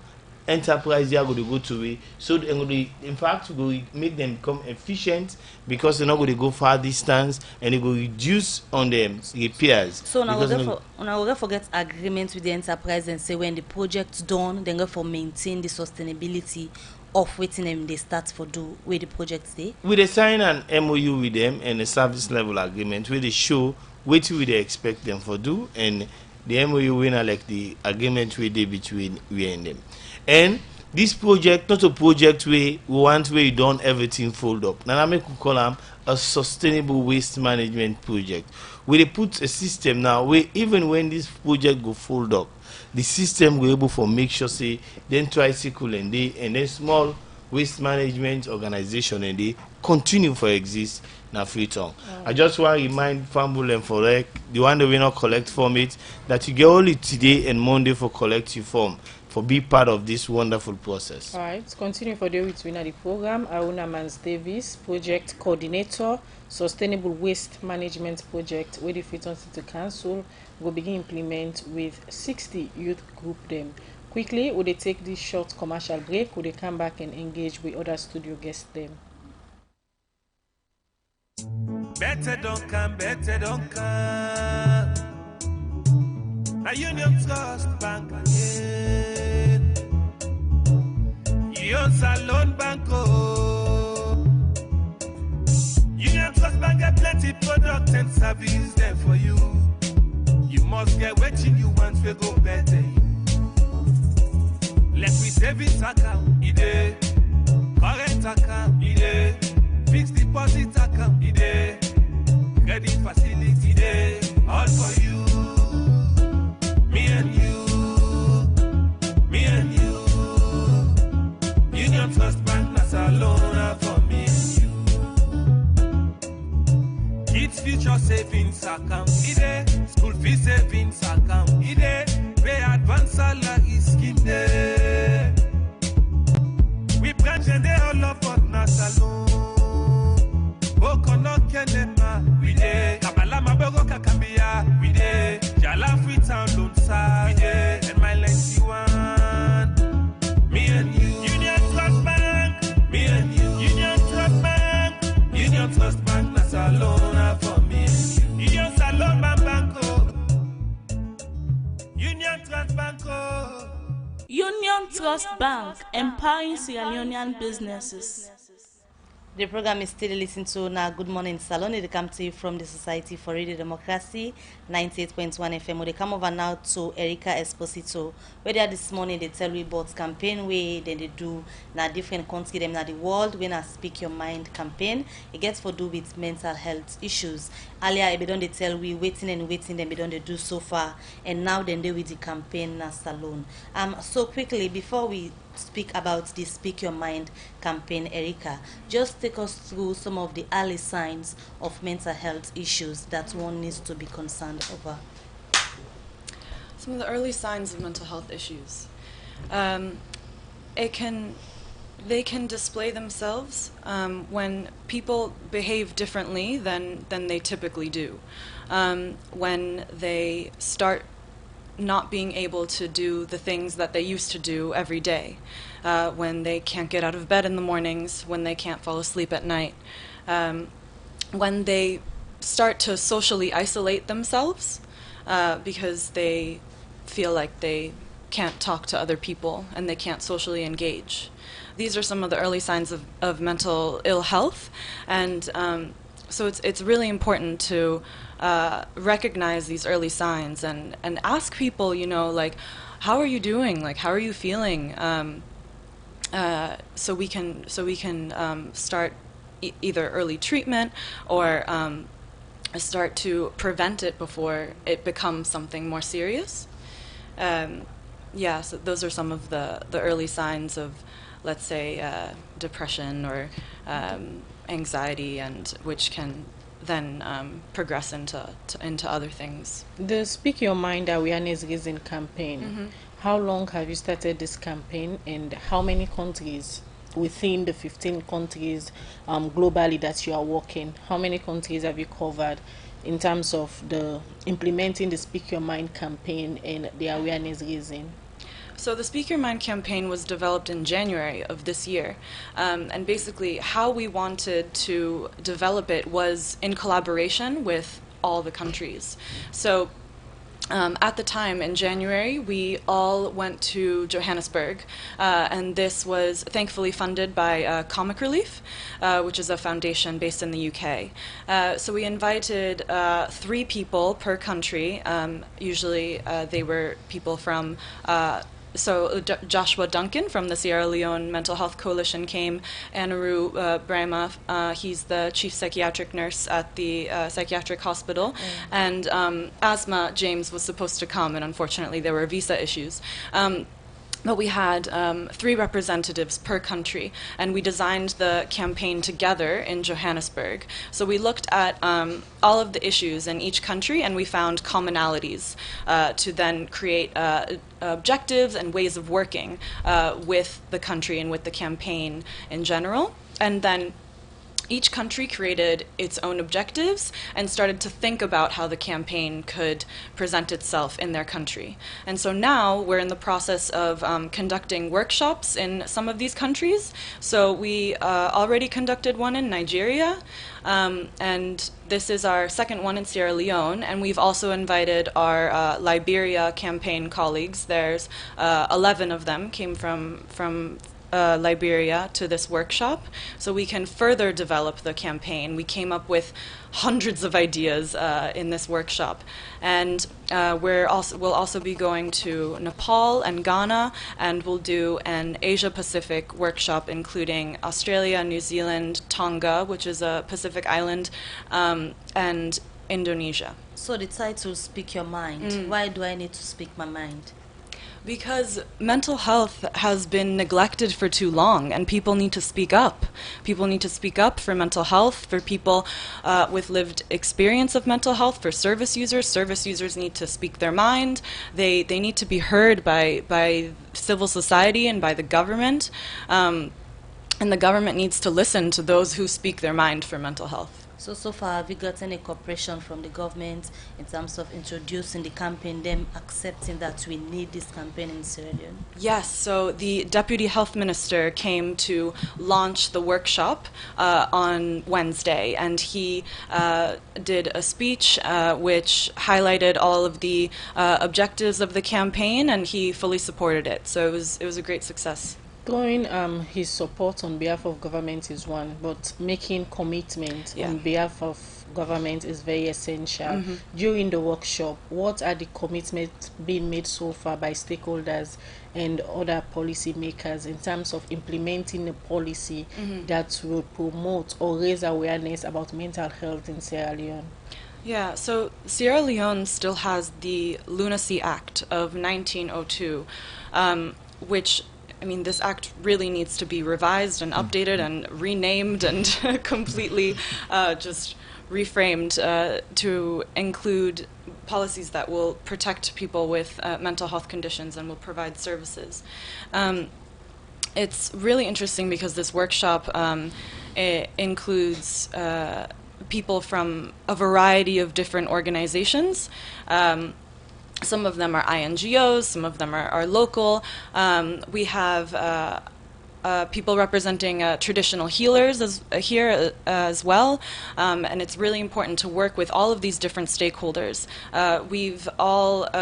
enterprise they are going to go to it. So in fact we go make them become efficient, because they're not going to go far distance, and they go reduce on them repairs. So now we're forget agreements with the enterprise and say when the project's done, then go for maintain the sustainability of waiting them they start for do where the project stay. We they sign an MOU with them and a service level agreement where they show what we they expect them for do, and the MOU winner like the agreement we did between we and them. And this project, not a project where we want where you done everything fold up. Now I make call them a sustainable waste management project. Where they put a system now where even when this project go fold up, the system will able for make sure say then tricycle and then small waste management organization and they continue for exist na Freetown. I just want to remind Fambul and Forek, the one that we not collect from it, that you get only today and Monday for collect your form. for be part of this wonderful process. All right, continue for the with winner the program. Aruna Mans Davis, project coordinator, sustainable waste management project, where the Freetown City Council will begin implement with 60 youth group them. Quickly, would they take this short commercial break? Would they come back and engage with other studio guests them? Better don't come, better don't come. Now Union Trust Bank again. Union Salone Banco. Union Trust Bank get plenty product and service there for you. You must get what you want to go better. Let me savings account, ide. Current account, ide. Fixed deposit account, ide. Credit facility, ide. All for you. Me and you. Me and you. Union Trust Bank, that's a loan for me and you. Kids future savings account, ide. School fee savings account, ide. Pay advance salary scheme there. We branch and they all up on Salone. Okono Kenema, we dey. Kabala Mabogo Kakambia, we dey. Jala Freetown Lonsa, we dey. And my 91, me and you. Union Trust Bank, me and you. Union Trust Bank, Union Trust Bank, na Salone for me and you. Union Salone Banco. Union Trust Banco. Union Trust Bank, empowering Sierra Leonean businesses. The program is still listening to now Good Morning Salone. They come to you from the Society for Radio Democracy, 98.1 FM. They come over now to Erica Esposito, where they are this morning they tell we about campaign where they do na different countries them na the world when I Speak Your Mind campaign. It gets for do with mental health issues. Earlier they don't they tell we waiting and waiting them they don't they do so far, and now then they with the campaign na Salone. So quickly before we speak about the Speak Your Mind campaign, Erica, just take us through some of the early signs of mental health issues that one needs to be concerned over. Some of the early signs of mental health issues. They can display themselves when people behave differently than they typically do. When they start not being able to do the things that they used to do every day, when they can't get out of bed in the mornings, when they can't fall asleep at night, when they start to socially isolate themselves because they feel like they can't talk to other people and they can't socially engage. These are some of the early signs of mental ill health, and so it's really important to recognize these early signs and ask people, you know, like, how are you doing? Like, how are you feeling? So we can start either early treatment or start to prevent it before it becomes something more serious. Yeah, so those are some of the early signs of, let's say, depression or anxiety, and which can then progress into other things. The Speak Your Mind awareness raising campaign, how long have you started this campaign, and how many countries within the 15 countries globally that you are working, how many countries have you covered in terms of the implementing the Speak Your Mind campaign and the awareness raising? So the Speak Your Mind campaign was developed in January of this year, and basically how we wanted to develop it was in collaboration with all the countries. So at the time in January, we all went to Johannesburg, and this was thankfully funded by Comic Relief, which is a foundation based in the UK. So we invited 3 people per country. Usually they were people from Joshua Duncan from the Sierra Leone Mental Health Coalition came, Anaru Brahma, he's the chief psychiatric nurse at the psychiatric hospital, and Asma James was supposed to come, and unfortunately there were visa issues. but we had 3 representatives per country, and we designed the campaign together in Johannesburg. So we looked at all of the issues in each country, and we found commonalities to then create objectives and ways of working with the country and with the campaign in general. And then each country created its own objectives and started to think about how the campaign could present itself in their country. And so now we're in the process of conducting workshops in some of these countries. So we already conducted one in Nigeria, and this is our second one in Sierra Leone, and we've also invited our Liberia campaign colleagues. There's 11 of them came from Liberia to this workshop, so we can further develop the campaign. We came up with hundreds of ideas in this workshop, and we'll also be going to Nepal and Ghana, and we'll do an Asia Pacific workshop including Australia, New Zealand, Tonga, which is a Pacific island, and Indonesia. So the title, Speak Your Mind. Why do I need to speak my mind? Because mental health has been neglected for too long, and people need to speak up. People need to speak up for mental health, for people with lived experience of mental health, for service users. Service users need to speak their mind. They need to be heard by civil society and by the government. And the government needs to listen to those who speak their mind for mental health. So far, have you got any cooperation from the government in terms of introducing the campaign, them accepting that we need this campaign in Sierra Leone? Yes, so the Deputy Health Minister came to launch the workshop on Wednesday, and he did a speech which highlighted all of the objectives of the campaign, and he fully supported it. So it was a great success. Throwing his support on behalf of government is one, but making commitment on behalf of government is very essential. During the workshop, what are the commitments being made so far by stakeholders and other policy makers in terms of implementing a policy that will promote or raise awareness about mental health in Sierra Leone? Yeah, so Sierra Leone still has the Lunacy Act of 1902, which, I mean, this act really needs to be revised and updated and renamed and completely just reframed to include policies that will protect people with mental health conditions and will provide services. It's really interesting because this workshop it includes people from a variety of different organizations. Some of them are INGOs, some of them are local. We have people representing traditional healers here as well, and it's really important to work with all of these different stakeholders.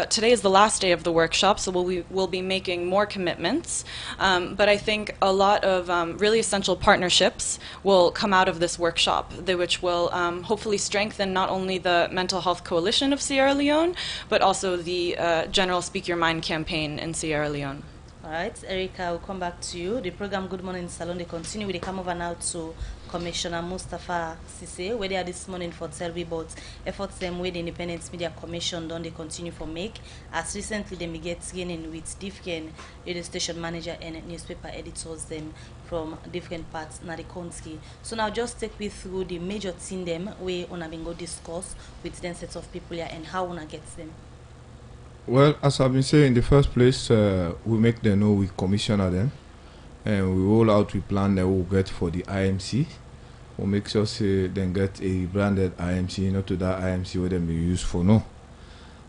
Today is the last day of the workshop, so we'll be making more commitments, but I think a lot of really essential partnerships will come out of this workshop, which will hopefully strengthen not only the Mental Health Coalition of Sierra Leone, but also the general Speak Your Mind campaign in Sierra Leone. All right, Erica, we'll come back to you. The program Good Morning Salone, they continue. They come over now to Commissioner Mustafa Sise, where they are this morning for tell we about efforts them with the Independent Media Commission don't they continue for make. As recently they may get training with different radio station manager and newspaper editors them from different parts in the country. So now just take me through the major thing them where una been go discuss with them sets of people here and how una gets them. Well, as I've been saying, in the first place, we make them know we commissioner them, and we roll out we plan that we'll get for the IMC. We'll make sure say then get a branded IMC, not to that IMC where them be used for no.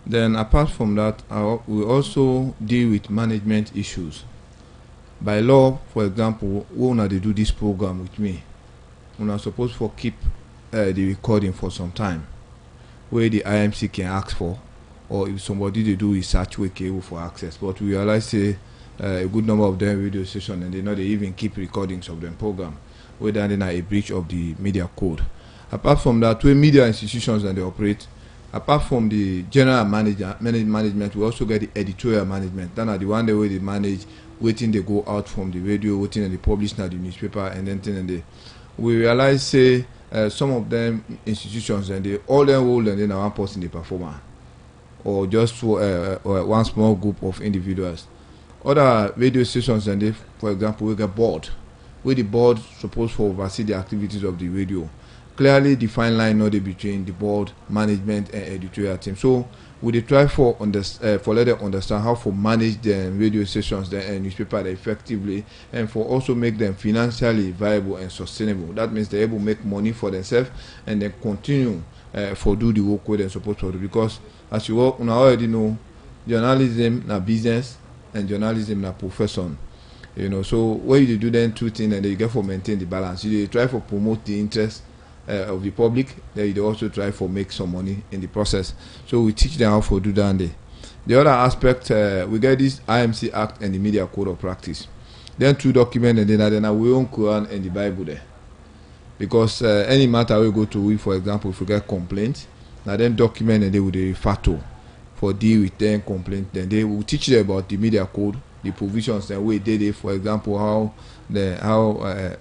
Then apart from that, we also deal with management issues. By law, for example, when they do this program with me, we are supposed to keep the recording for some time, where the IMC can ask for. Or if somebody they do research we able for access, but we realize a good number of them radio stations and they even keep recordings of them program, whether they are a breach of the media code. Apart from that, where media institutions and they operate, apart from the general management, we also get the editorial management. Then are the one way they manage, waiting they go out from the radio, waiting and they publish now the newspaper, and then we realize some of them institutions and they all them hold and then one person the performer. Or just one small group of individuals. other radio stations and they, for example, we get board, where the board supposed to oversee the activities of the radio. Clearly defined line not between the board, management, and editorial team. So we dey try for let them understand how to manage the radio stations and newspaper effectively, and for also make them financially viable and sustainable. That means they're able to make money for themselves and then continue for do the work where they're supposed to do. Because as you all already know, journalism na business and journalism na profession. You know, so when you do then two things and then you get for maintain the balance. You try for promote the interest of the public, then you also try for make some money in the process. So we teach them how to do that. The other aspect, we get this IMC Act and the Media Code of Practice. Then two documents and then we own Quran and the Bible there. Because any matter we go to, we for example, if we get complaint, now then document and they will refer to for deal with them complaint. Then they will teach them about the media code, the provisions and way they for example how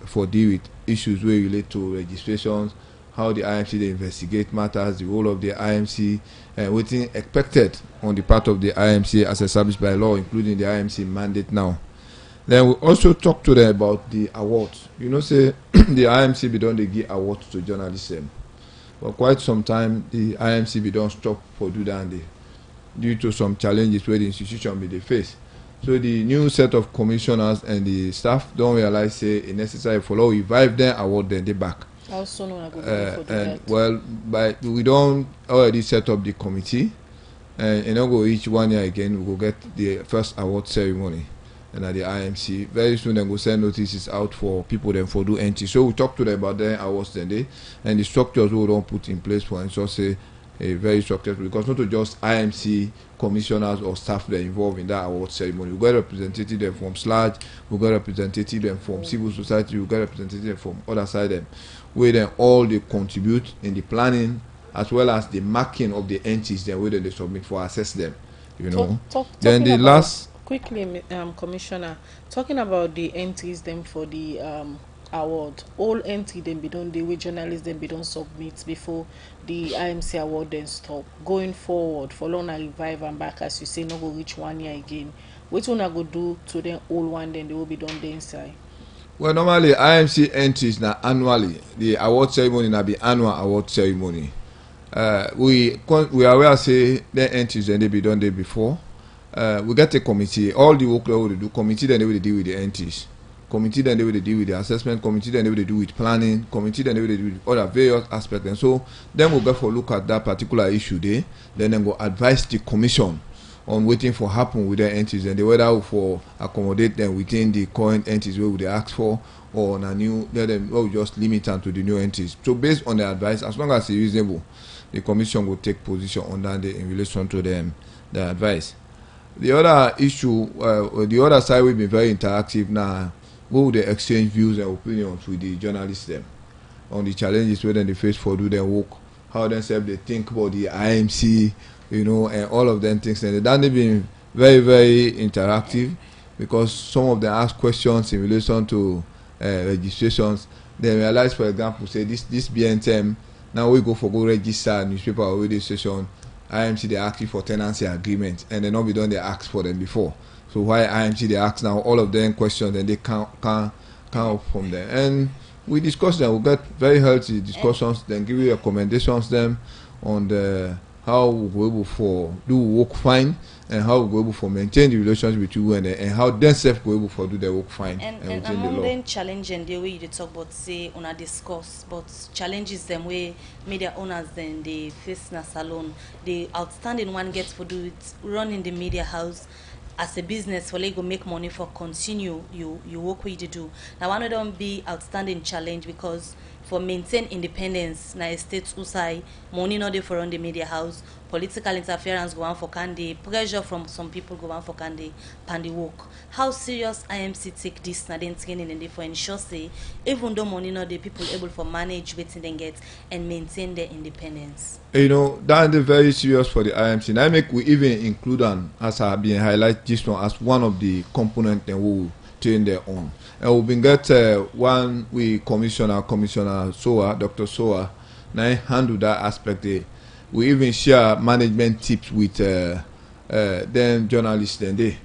for deal with issues where relate to registrations, how the IMC they investigate matters, the role of the IMC, and what's expected on the part of the IMC as established by law, including the IMC mandate now. Then we also talk to them about the awards. You know, say the IMC be done they give awards to journalism. For quite some time, the IMC be done stop for do that due to some challenges where the institution be they face. So the new set of commissioners and the staff don't realize say it's necessary for law revive them award them they back. How soon will I go for that? Well, we don't already set up the committee, and go each 1 year again we will get the first award ceremony and at the IMC. Very soon then go send notices out for people then for do entry. So we talk to them about their awards then they and the structures we don't put in place for ensure say a very successful, because not to just IMC commissioners or staff that are involved in that award ceremony. We got representatives them from SLAG, we got representatives them from civil society, we got representatives them from other side them, where then all they contribute in the planning as well as the marking of the entries then where they submit for assess them. You know. Then the last quickly, Commissioner, talking about the entries them for the award, all entry then be done, the way journalists then be done submit before the IMC award then stop. Going forward, for long revive and back as you say, not go reach 1 year again. What will I go do to the old one then they will be done the inside? Well, normally IMC entries now annually. The award ceremony now be annual award ceremony. We are aware say the entries then they be done there before. We get a committee. All the work that we do, committee then they will deal with the entries. Committee then they will deal with the assessment. Committee then they will do with planning. Committee then they will deal with other various aspects. And so then we'll go for look at that particular issue there. Then go advise the commission on waiting for happen with their entities and the whether for accommodate them within the current entities where they ask for, or on a new let them or just limit them to the new entities. So based on the advice, as long as it's reasonable, the commission will take position on that in relation to them the advice. The other issue, the other side will be very interactive now. We will exchange views and opinions with the journalists them on the challenges where they face for do their work, how themselves they think about the IMC, you know, and all of them things. And they've been very, very interactive, because some of them ask questions in relation to registrations. They realize, for example, say this BNTM, now we go register a newspaper or radio station. IMC they ask you for tenancy agreement, and they not be done they ask for them before. So why IMC they ask now all of them questions and they can't up from there. And we discuss them. We get very healthy discussions. Then give you recommendations them on the how we go able for do work fine, and how we go able for maintain the relationship with you and how themselves go able for do their work fine and within among the law. them challenge and the way you talk about say on a discuss but challenges them way media owners then they face na salon. The outstanding one gets for do it running the media house as a business for like go make money for continue you work with you do. Now one of them be outstanding challenge because for maintain independence na states usai money not there for run the media house, political interference go on for candy, pressure from some people go on for candy pandy work. How serious IMC take this na then training and they for ensure say even though money not the people able for manage waiting then get and maintain their independence. You know, that is very serious for the IMC. And I make we even include them as I have been highlight this one as one of the components that we will train their own. And we've been get one we Commissioner Soa, Dr. Soa, now handle that aspect there. We even share management tips with them journalists then they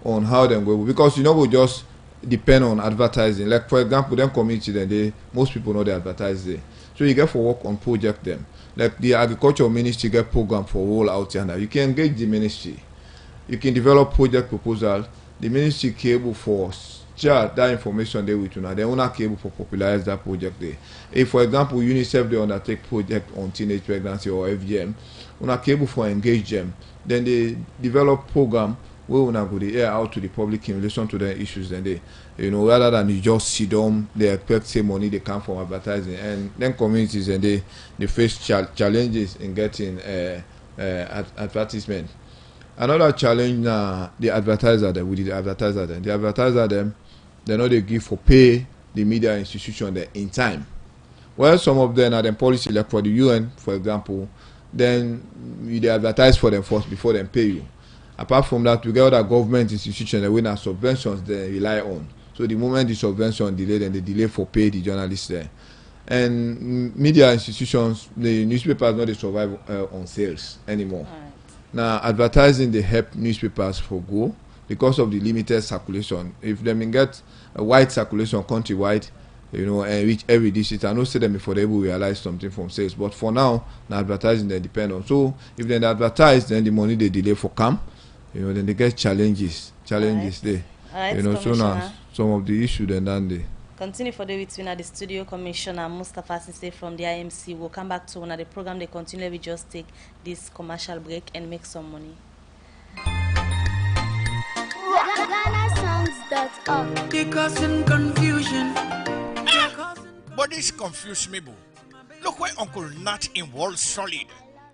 on how them go, because you know we just depend on advertising. Like for example, them community then they most people know they advertise there. So you get for work on project them. Like the agriculture ministry get program for roll out here now. You can engage the ministry. You can develop project proposal. The ministry cable for share that information there with you now. They own a cable for popularize that project there. If for example UNICEF they undertake project on teenage pregnancy or FGM, on a cable for engage them. Then they develop program where we go the air out to the public in relation to the issues. Then they, rather than you just see them, they expect say money they come from advertising, and then communities and they face challenges in getting advertisement. Another challenge now the advertiser them with the advertiser them. The advertiser them they know they give for pay the media institution there in time. Well, some of them are them policy like for the UN, for example, then they advertise for them first before they pay you. Apart from that, we get other government institutions that we have subventions they rely on. So the moment the subvention delay, then they delay for pay the journalists there. And media institutions, the newspapers not they survive on sales anymore. Right. Now advertising they help newspapers for go because of the limited circulation. If they get a wide circulation countrywide, and reach every district, I know say them before they will realize something from sales. But for now, the advertising they depend on. So if they advertise, then the money they delay for come. Then they get challenges right. There. Right, so now some of the issue then they continue for the between the studio commissioner Mustafa Sise from the IMC. We'll come back to one of the program. They continue. We just take this commercial break and make some money. They causing confusion. But this confuse me, boo. Look where Uncle Nat in Wall Solid.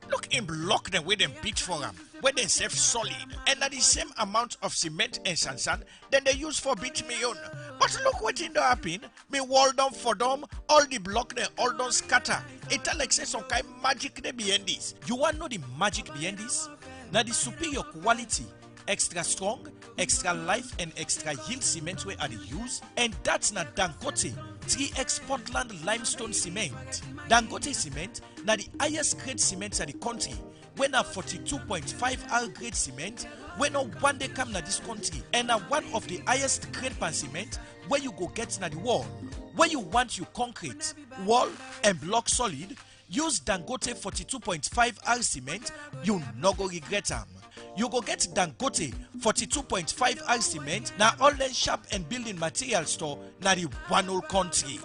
Look in block them where them beat for them, where they save solid, and at the same amount of cement and sand then they use for beat me on. But look what in the happen, me wall down for them, all the block them all don't scatter. It like say some kind magic they behind this. You want to know the magic behind this? Now the superior quality, extra strong, extra life and extra yield cement where are the use, and that's not Dangote 3X Portland limestone cement. Dangote cement na the highest grade cement in the country. When a 42.5 R grade cement, when no one day come na this country, and a one of the highest grade pan cement where you go get na the wall. Where you want you concrete, wall and block solid, use Dangote 42.5 R cement, you no go regret them. You go get Dangote 42.5 R cement na all the shop and building material store na the one whole country.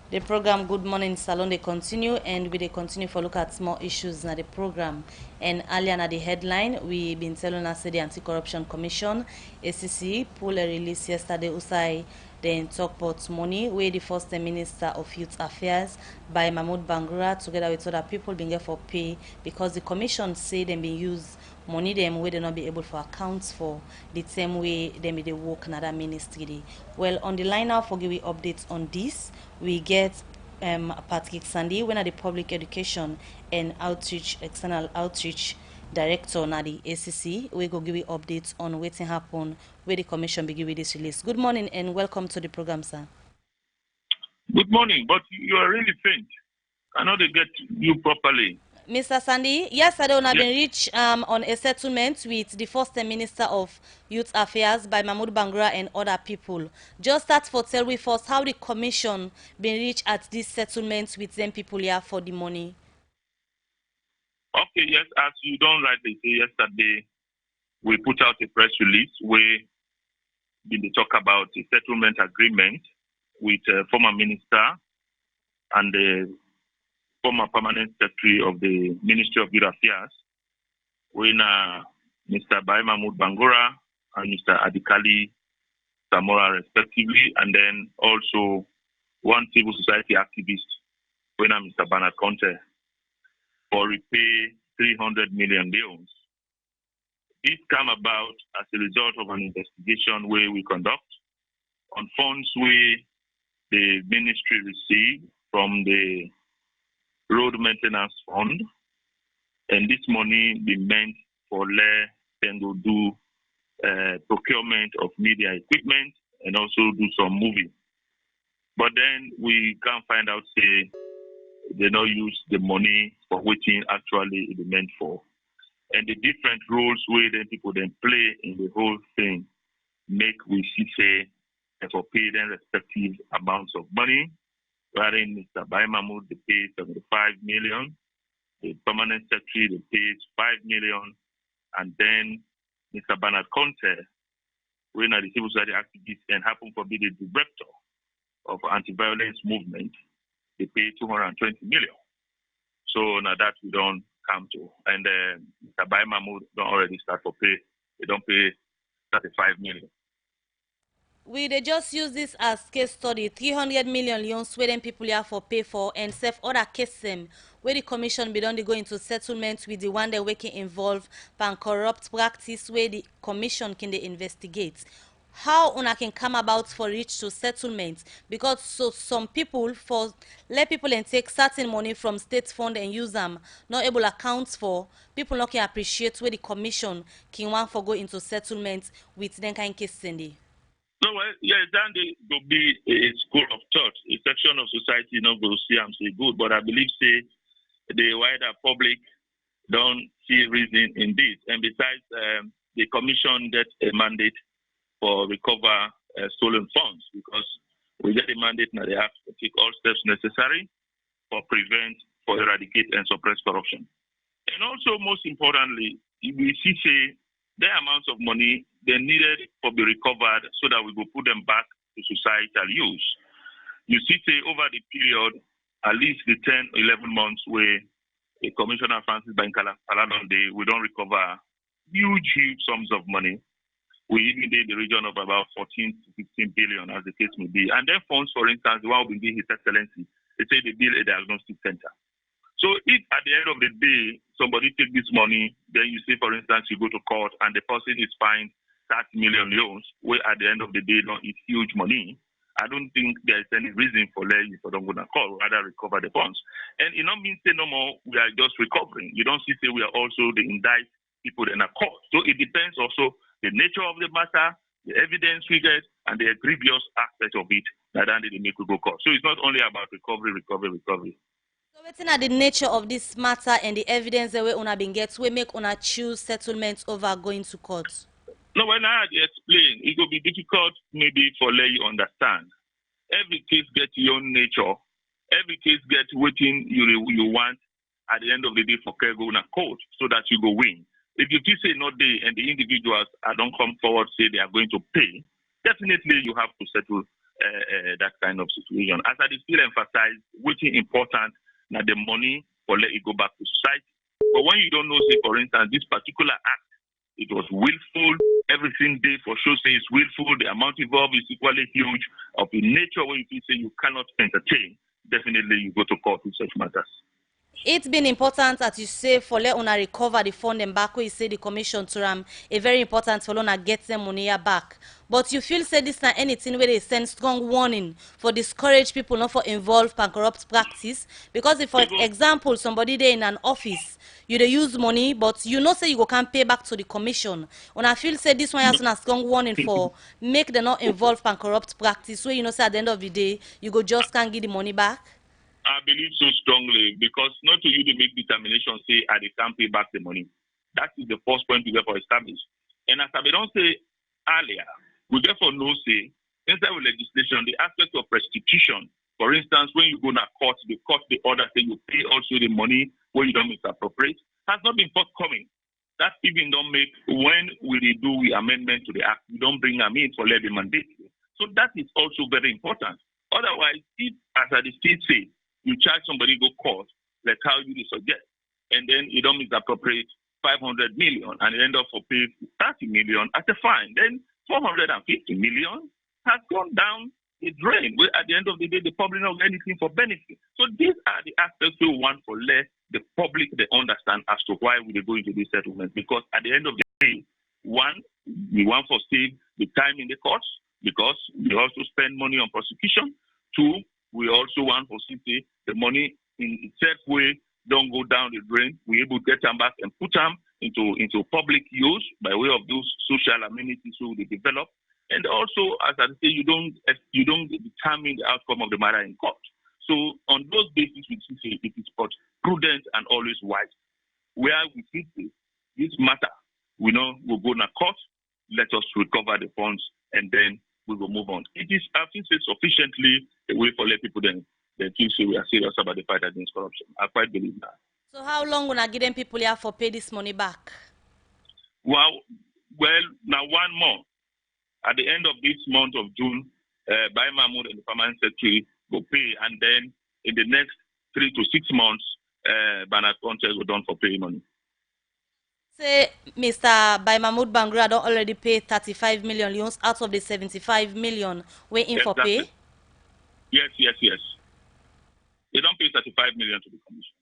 The program Good Morning Salone they continue, and we they continue for look at small issues na the program. And earlier na the headline we been telling us the Anti-Corruption Commission ACC pull a release yesterday usai then talk about money where the first Minister of Youth Affairs by Mahmoud Bangura together with other people being there for pay because the commission say them be use money them where they not be able for accounts for the same way they may they work another ministry. Well, on the line now for giving updates on this, we get Patrick Sandy, when at the Public Education and Outreach External Outreach Director na the ACC. We go give you updates on what's happen where the commission be give this release. Good morning and welcome to the program, sir. Good morning, but you are really faint. I know they get you properly. Mr. Sandy, yesterday we have been reached on a settlement with the first Minister of Youth Affairs by Mahmoud Bangura and other people. Just start for tell we first how the commission been reached at this settlement with them people here for the money. Okay, yes, as you don't rightly say, yesterday we put out a press release where we talk about a settlement agreement with former minister and the former permanent secretary of the Ministry of Youth Affairs, when Mr. Bai Mahmoud Bangura and Mr. Adikali Samora respectively, and then also one civil society activist, when Mr. Bernard Conte, for repay 300 million loans. This came about as a result of an investigation where we conduct on funds where the ministry received from the road maintenance fund, and this money be meant for let them go do procurement of media equipment and also do some movie. But then we can find out say they don't use the money for what it actually it is meant for. And the different roles where then people then play in the whole thing make we see say and for pay them respective amounts of money. Wherein Mr. Bai Mahmoud they pay 75 million, the permanent secretary they pays 5 million, and then Mr. Bernard Conte, when the civil society activist and happen to be the director of anti-violence movement, they pay 220 million. So now that we don't come to, and Mr. Bai Mahmoud don't already start for pay. They don't pay 35 million. We they just use this as case study. 300 million loans where them people here for pay for and save other cases where the commission be done they go into settlement with the one they working involved pan corrupt practice where the commission can they investigate. How una can come about for reach to settlement? Because so some people for let people and take certain money from state fund and use them not able accounts for people not can appreciate where the commission can want for go into settlement with them kind of case Cindy. No, well, yeah, then there will be a school of thought, a section of society not go see and say good, but I believe say the wider public don't see reason in this. And besides, the commission gets a mandate for recover stolen funds because we get a mandate now they have to take all steps necessary for prevent, for eradicate and suppress corruption. And also, most importantly, we see say the amounts of money they needed for be recovered so that we will put them back to societal use. You see say over the period, at least the 10, 11 months where the Commissioner Francis Bankala Day, we don't recover huge sums of money. We even did the region of about 14 to 15 billion as the case may be. And then funds, for instance, the one will be His Excellency, they say they build a diagnostic center. So if at the end of the day, somebody take this money, then you say, for instance, you go to court and the person is fined 30 million loans, where at the end of the day, it's huge money. I don't think there's any reason for letting for don't go to court, rather recover the funds. And it don't mean say no more, we are just recovering. You don't see say we are also the indict people in a court. So it depends also the nature of the matter, the evidence we get, and the grievous aspect of it that then they make we go court. So it's not only about recovery. So what's the nature of this matter and the evidence that we una been get we make una choose settlement over going to court? No, when I had to explain, it will be difficult maybe for let you understand. Every case gets your own nature. Every case gets what you want at the end of the day for care go in a court so that you go win. If you say not they and the individuals don't come forward say they are going to pay, definitely you have to settle that kind of situation. As I still emphasize, which is important now the money for let it go back to society. But when you don't know, say for instance, this particular act, it was willful, everything they for sure say is willful, the amount involved is equally huge, of the nature where you say you cannot entertain, definitely you go to court with such matters. It's been important, as you say, for let una recover the fund and back where you say the commission to ram a very important for una get them money back. But you feel say this not anything where they send strong warning for discourage people not for involved in corrupt practice. Because if for example somebody there in an office, you they use money, but you know say you go can't pay back to the commission. When I feel say this one has a strong warning for make them not involved in corrupt practice, where you know say at the end of the day you go just can't give the money back. I believe so strongly because not to you to make determination say they can't pay back the money. That is the first point we get for established. And as I don't say earlier, we therefore know say inside of legislation the aspect of restitution. For instance, when you go to court the order say you pay also the money where you don't misappropriate has not been forthcoming. That even don't make when we do the amendment to the act, we don't bring them in for let the mandate. So that is also very important. Otherwise, if as I state say you charge somebody go court, like how you suggest, and then you don't misappropriate 500 million and you end up for pay 30 million as a fine. Then 450 million has gone down the drain. Where at the end of the day, the public don't get anything for benefit. So these are the aspects we want for let the public they understand as to why we go into this settlement. Because at the end of the day, one, we want for save the time in the courts because we also spend money on prosecution. Two, we also want for city the money in itself way don't go down the drain. We're able to get them back and put them into public use by way of those social amenities so they develop. And also, as I say, you don't determine the outcome of the matter in court. So on those bases, we say it is but prudent and always wise. Where we see this matter, we know we'll go to court, let us recover the funds, and then we will move on. It is, I think, sufficiently a way for let people then feel say we are serious about the fight against corruption. I quite believe that. So how long will I give them people here for pay this money back? Well, now 1 month. At the end of this month of June, Bai Mahmoud and the Permanent Secretary will pay, and then in the next 3 to 6 months, Bernard Contest will done for pay money. Say, Mr. Bai Mahmoud Bangrua don't already pay 35 million loans out of the 75 million we're in for pay? Yes. They don't pay 35 million to the commission.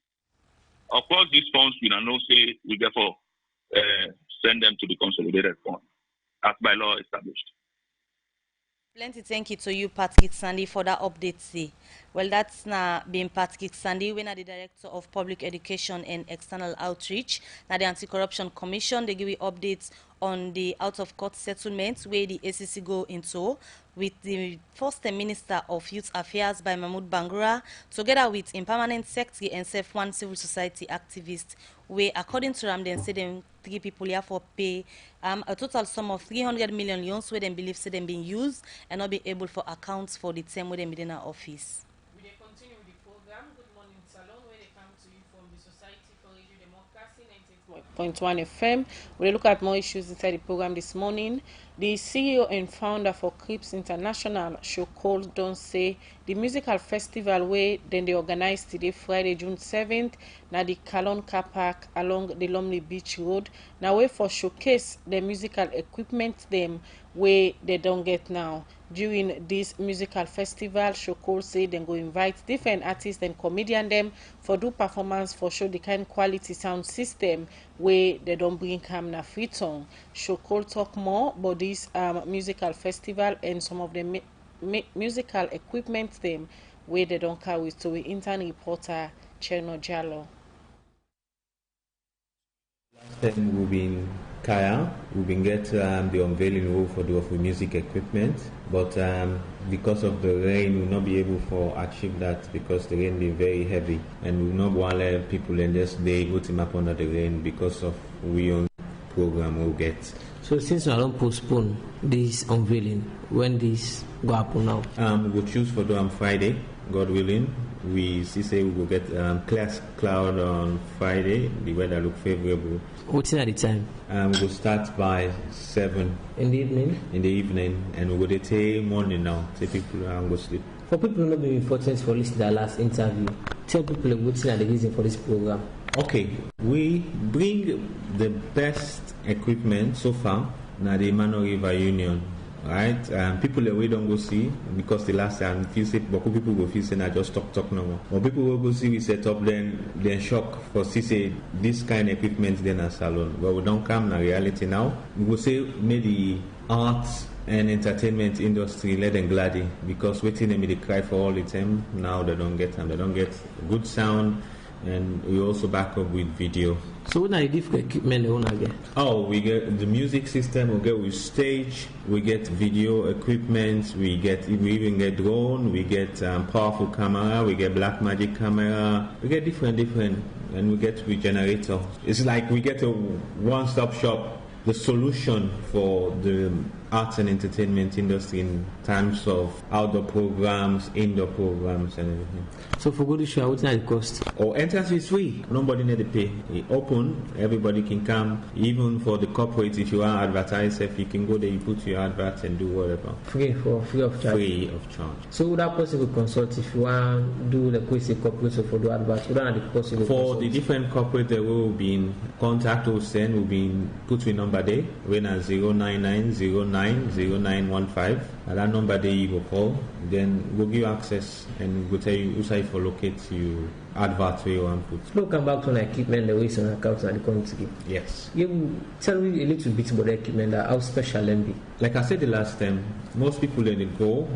Of course, these funds we don't know say we therefore send them to the consolidated fund as by law established. Plenty thank you to you, Patrick Sandy, for that update. See, well, that's now been Patrick Sandy, when the Director of Public Education and External Outreach. Now the Anti-Corruption Commission, they give you updates on the out-of-court settlements where the ACC go into with the First Minister of Youth Affairs by Mahmoud Bangrua, together with Permanent Secretary and one civil society activist, where according to them, they say them 3 people here for pay a total sum of 300 million loans where they believe say them being used and not be able for accounts for the term where they be in our office. We continue with the program Good Morning Salone, where they come to you from the Society for Radio Democracy 98.1 FM. We look at more issues inside the program this morning. The CEO and founder for Crips International, Shokol, don't say the musical festival where then they organized today, Friday, June 7th, now the Kalon Car Park along the Lumley Beach Road. Now wait for showcase the musical equipment them where they don't get now. During this musical festival, Shokol say they go invite different artists and comedian them for do performance for show the kind quality sound system where they don't bring come na free tongue. Shokol talk more about this musical festival and some of the musical equipment them where they don't carry to the intern reporter Cherno Jallo. Last time we've been Kaya, we've been get the unveiling for the music equipment, but because of the rain, we'll not be able to achieve that because the rain is very heavy, and we not want to let people in this day go to map under the rain because of we own program we'll get. So since I don't postpone this unveiling, when this go happen now? We'll choose for do on Friday, God willing. We say we will get clear cloud on Friday. The weather look favorable. What's at the time? We'll start by 7 in the evening. In the evening, and we'll go to morning now. Say people go sleep. For people not being important for listening to the last interview, tell people what's the reason for this program. Okay, we bring the best equipment so far. Now the Mano River Union. Right, people that we don't go see because the last time feel say, but people go feel say I just talk no more. But people will go see we set up then shock for see say this kind of equipment then a salon. But we don't come na reality now. We will say maybe arts and entertainment industry let them gladdy because waiting them they cry for all the time. Now they don't get them. They don't get good sound. And we also back up with video. So what are the different equipment they want to get? Oh, we get the music system, we get with stage, we get video equipment, we even get drone, we get powerful camera, we get black magic camera, we get different, and we get with generator. It's like we get a one-stop shop, the solution for the arts and entertainment industry in terms of outdoor programs, indoor programs, and everything. So for good issue, what's the cost? Entrance is free. Nobody need to pay. It's open. Everybody can come. Even for the corporate, if you want to advertise, if you can go there, you put your advert and do whatever. Free of charge. Free of charge. So that person will consult if you want to do the question corporate for the advert. For the different corporate, there will be in contact or send. Will be put your number there. When at 099090915. At that number there you go call. Then we'll give you access and we'll tell you who side for locate you advert where you want to put. We'll come back to the equipment the way some accounts and the country. Yes. You tell me a little bit about the equipment, how special them be. Like I said the last time, most people they go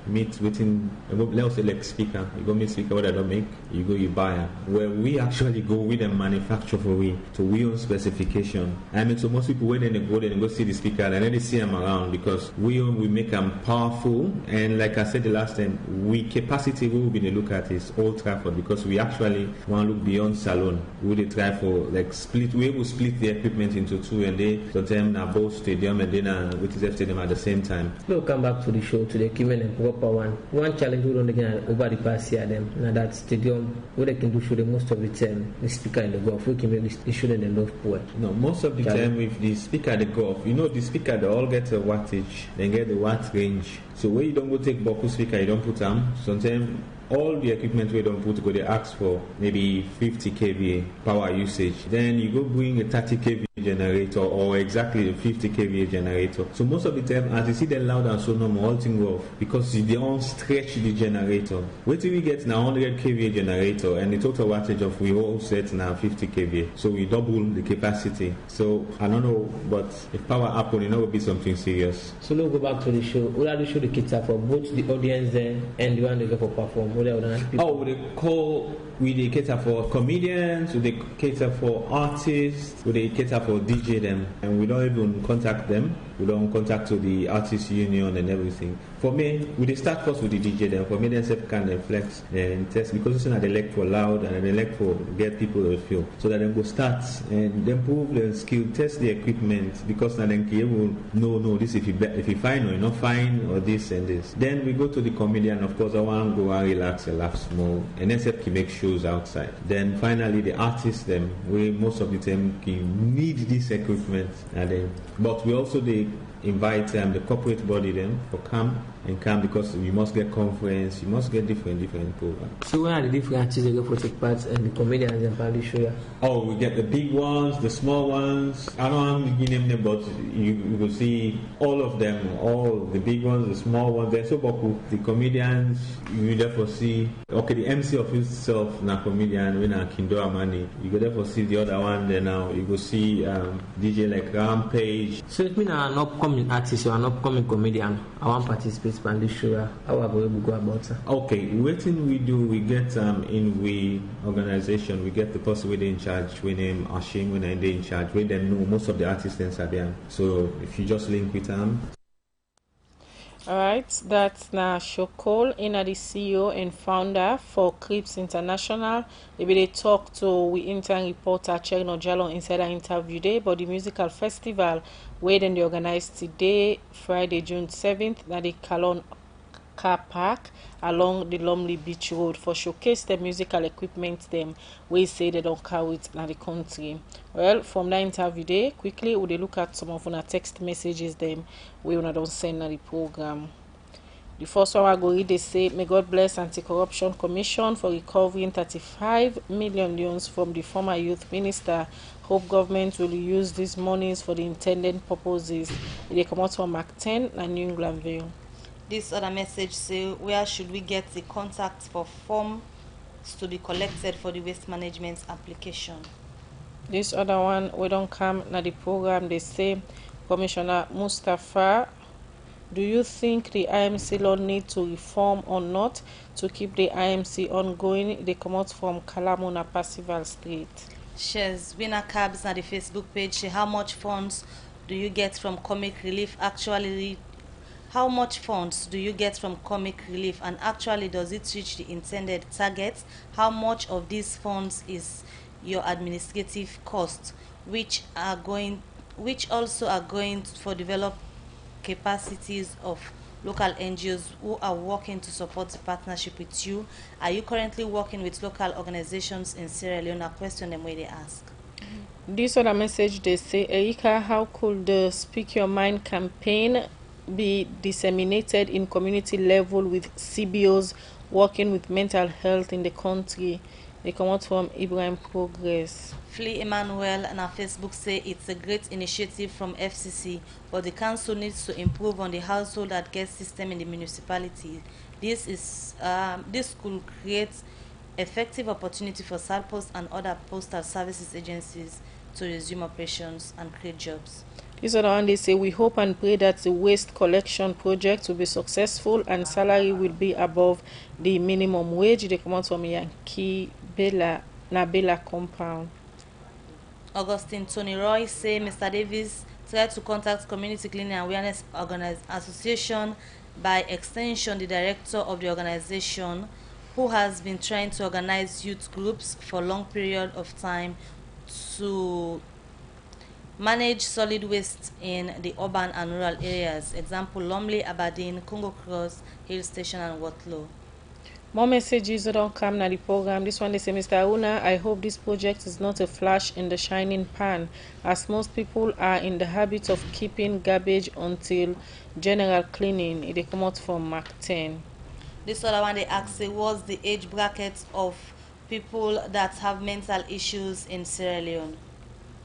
meet within, let's say like speaker, you go meet speaker what I don't make, you go you buy it. Where we actually go with and manufacture for we to we own specification. I mean, so most people when they go see the speaker and then they see them around because we make them powerful, and like I said the last time, we capacity we will be the look at is Old Trafford because we actually want to look beyond Salone. We will try for like split, we will split the equipment into two and they sometimes na both stadium and then with the stadium at the same time. We'll come back to the show to the equipment and proper one. One challenge we don't get over the past year them now that stadium what they can do show the most of the time the speaker in the golf we can make the show and enough poor. No, most of the time with the speaker the golf, you know the speaker they all get a wattage, they get the watt range. So where you don't go take Boku speaker, you don't put them. Sometimes all the equipment we don't put go they ask for maybe 50 kVA power usage. Then you go bring a 30 kVA generator or exactly a 50 kVA generator. So most of the time as you see them loud and so normal all thing off because they don't stretch the generator. Wait till we get now 100 kVA generator and the total wattage of we all set now 50 kVA. So we double the capacity. So I don't know, but if power happen, it will be something serious. So let's go back to the show. What are the show the kids are for both the audience there and the one they go for perform? We they cater for comedians, we they cater for artists, we they cater for DJ them, and we don't even contact them. We don't contact to the artist union and everything. For me, we they start first with the DJ them. For me, then self can flex and test because it's not elect for loud and elect for get people to feel. So that then go start and then prove the skill, test the equipment because now then will no this if you fine or you're not fine or this and this. Then we go to the comedian. Of course, I want to go and relax and laugh small and then self can make shows outside. Then finally the artists them we most of the time can need this equipment and then but we also they invite the corporate body them for come because you must get conference, you must get different programs. So where are the different artists that go for take part and the comedians and probably show you? Oh, we get the big ones, the small ones. I don't want to name them, but you will see all of them, all the big ones, the small ones. They're so cool. The comedians, you will therefore see. Okay, the MC of himself, na comedian, when na Kindo Amani. You will therefore see the other one. Then now you will see DJ like Rampage. So it means an upcoming artist or an upcoming comedian. I want to participate in this show. How are we going to go about it? Okay, what thing we do, we get in we organization, we get the person with in charge, we name Ashim, when they're in charge, we them know most of the artists in Sabian. So if you just link with them. Alright, that's now Shokol, the CEO and founder for Crips International. They talk to we intern reporter Cherno Jalo inside an interview day about the musical festival where then they organized today, Friday, June 7th, at the Kalon Car Park along the Lumley Beach Road for showcase the musical equipment them we say they don't carry it in the country. Well, from that interview day, quickly we look at some of our text messages them we don't send the program. The first one I go read, they say, may God bless Anti-Corruption Commission for recovering 35 million loans from the former youth minister. Hope government will use these monies for the intended purposes. They come out from Mark 10 and New England View. This other message say, where should we get the contacts for forms to be collected for the waste management application? This other one, we don't come na the program, they say, Commissioner Mustafa, do you think the IMC law need to reform or not to keep the IMC ongoing? They come out from Kalamuna Passival Street. Shares winner cabs na the Facebook page. Say, how much funds do you get from comic relief? Actually, how much funds do you get from comic relief, and actually does it reach the intended targets? How much of these funds is your administrative costs, which also are going for develop capacities of local NGOs who are working to support the partnership with you? Are you currently working with local organizations in Sierra Leone? A question them where they ask. This other message they say, Erika, how could the Speak Your Mind campaign be disseminated in community level with CBOs working with mental health in the country? They come out from Ibrahim Progress. Flea Emmanuel and our Facebook say it's a great initiative from FCC, but the council needs to improve on the household at guest system in the municipality. This could create effective opportunity for SALPOS and other postal services agencies to resume operations and create jobs. This other one, they say, we hope and pray that the waste collection project will be successful and salary will be above the minimum wage. They come out from Yankee Bella Nabela compound. Augustine Tony Roy say Mr. Davis tried to contact Community Cleaning and Awareness Association, by extension the director of the organization, who has been trying to organize youth groups for a long period of time to manage solid waste in the urban and rural areas. Example, Lumley, Aberdeen, Congo Cross, Hill Station, and Waterloo. More messages don't come na the program. This one, they say, Mr. Aruna, I hope this project is not a flash in the shining pan, as most people are in the habit of keeping garbage until general cleaning. They come out from Mark 10. This other one, they ask, what's the age bracket of people that have mental issues in Sierra Leone?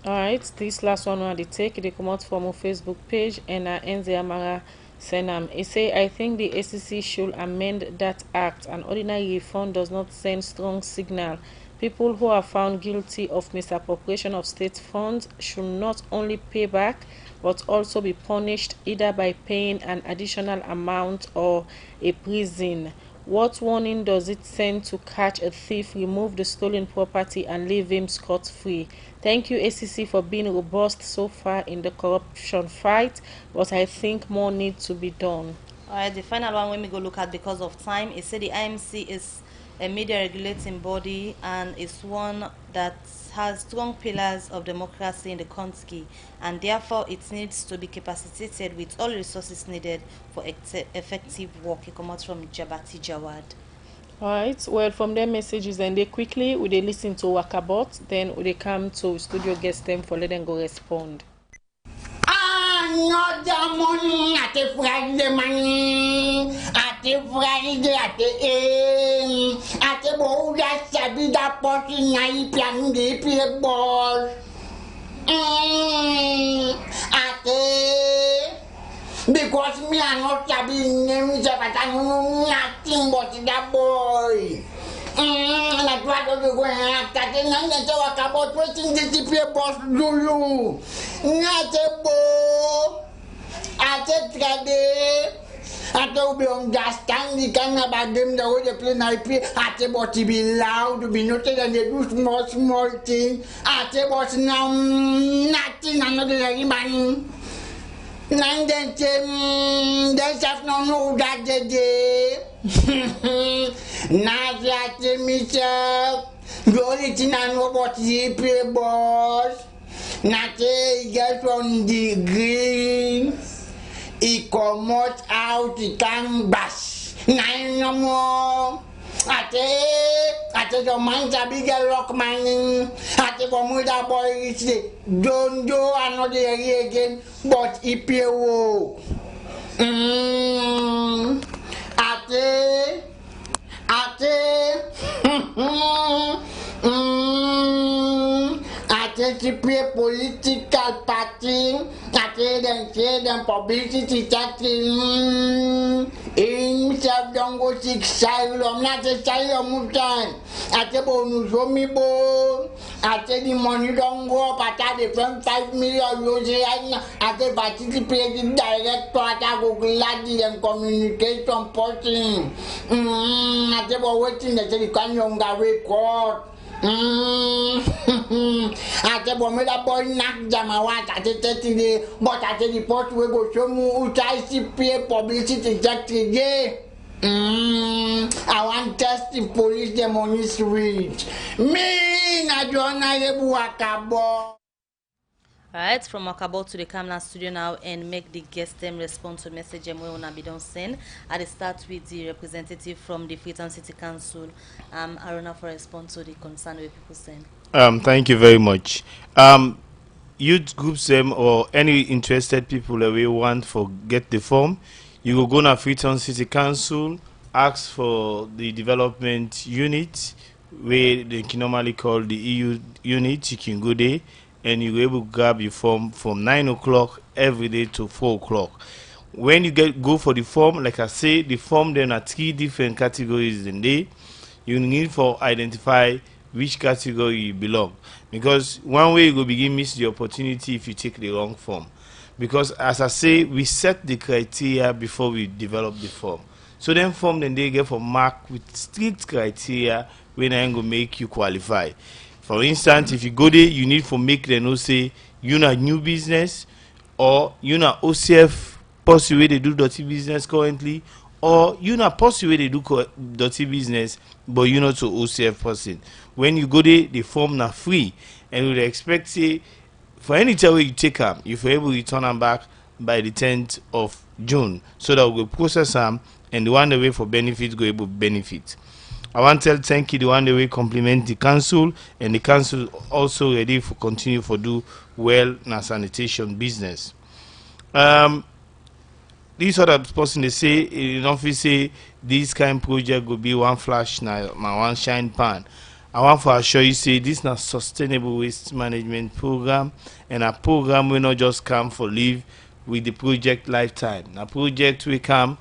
Alright, this last one they take, they come out from our Facebook page, and Enze Amara Senam. He say, I think the ACC should amend that act. An ordinary refund does not send strong signal. People who are found guilty of misappropriation of state funds should not only pay back, but also be punished either by paying an additional amount or a prison. What warning does it send to catch a thief, remove the stolen property, and leave him scot-free? Thank you, ACC, for being robust so far in the corruption fight, but I think more needs to be done. Alright, the final one when we go look at because of time, it said the IMC is a media regulating body and is one that has strong pillars of democracy in the country, and therefore it needs to be capacitated with all resources needed for effective work. It comes out from Jabati Jawad. Alright, well, from their messages, then they quickly, they listen to Wakabot, then they come to studio guest them for let them go respond. Another morning at a Friday morning, at a Friday at a bowl that sabi that person I plan the play ball. Because me are not sabi names, but I know nothing but that boy. Like what are you going after? I talk about waiting the play boss do you? Not a boy. I don't understand the kind about them the way they play I play. I tell but to be loud, to be noted, and they do small thing. I tell but now nothing another man. Nine then they just don't know that they did. Not that myself. The only thing I know about the play boss. Not a get on the green. He come out, he can bash. Nine no more. Ate the man a big rock man. Ate come with that boy, don't do another year again, but he pay wo. Ate to play political party. Ate them publicity chatting. Himself don't go to asylum, not asylum time. Ate bonus for me bo. Ate the money don't go up. Ate the 5 million euros. Ate participate in director. Ate go glad and communication person. Ate bo waiting. Ate the can younger record. Ate bo me da boy knock Jamawat ate 30 days, but ate the post we go show me who try to pay publicity exactly day. I want test the police them on this street. Me na Joanna Yebu Wakabo. Alright, from Akabo to the Camland studio now and make the guest them respond to message them we wanna be done send. I'll start with the representative from the Freetown City Council, Aruna, for response to the concern where people send. Thank you very much. Youth groups or any interested people that we want for get the form, you will go to Freetown City Council, ask for the development unit, where they can normally call the EU unit. You can go there and you're able to grab your form from 9 o'clock every day to 4 o'clock. When you go for the form, like I say, the form then are 3 different categories in there. You need for identify which category you belong. Because one way you go begin miss the opportunity if you take the wrong form. Because as I say, we set the criteria before we develop the form. So then form then they get for mark with strict criteria when I go make you qualify. For instance, if you go there, you need for make them know say you not new business, or you not OCF possible way they do dirty business currently, or you not possible way they do dirty business, but you not to OCF person. When you go there, the form not free, and we expect say for any time you take them, if you're able to return them back by the 10th of June, so that we'll process them, and the one the way for benefits go able to benefit. I want to thank you the one the way compliment the council, and the council also ready for continue for do well na sanitation business. This other person they say in office say this kind of project will be one flash now, my one shine pan. I want to assure you say this not sustainable waste management program, and a program will not just come for live with the project lifetime. A project will come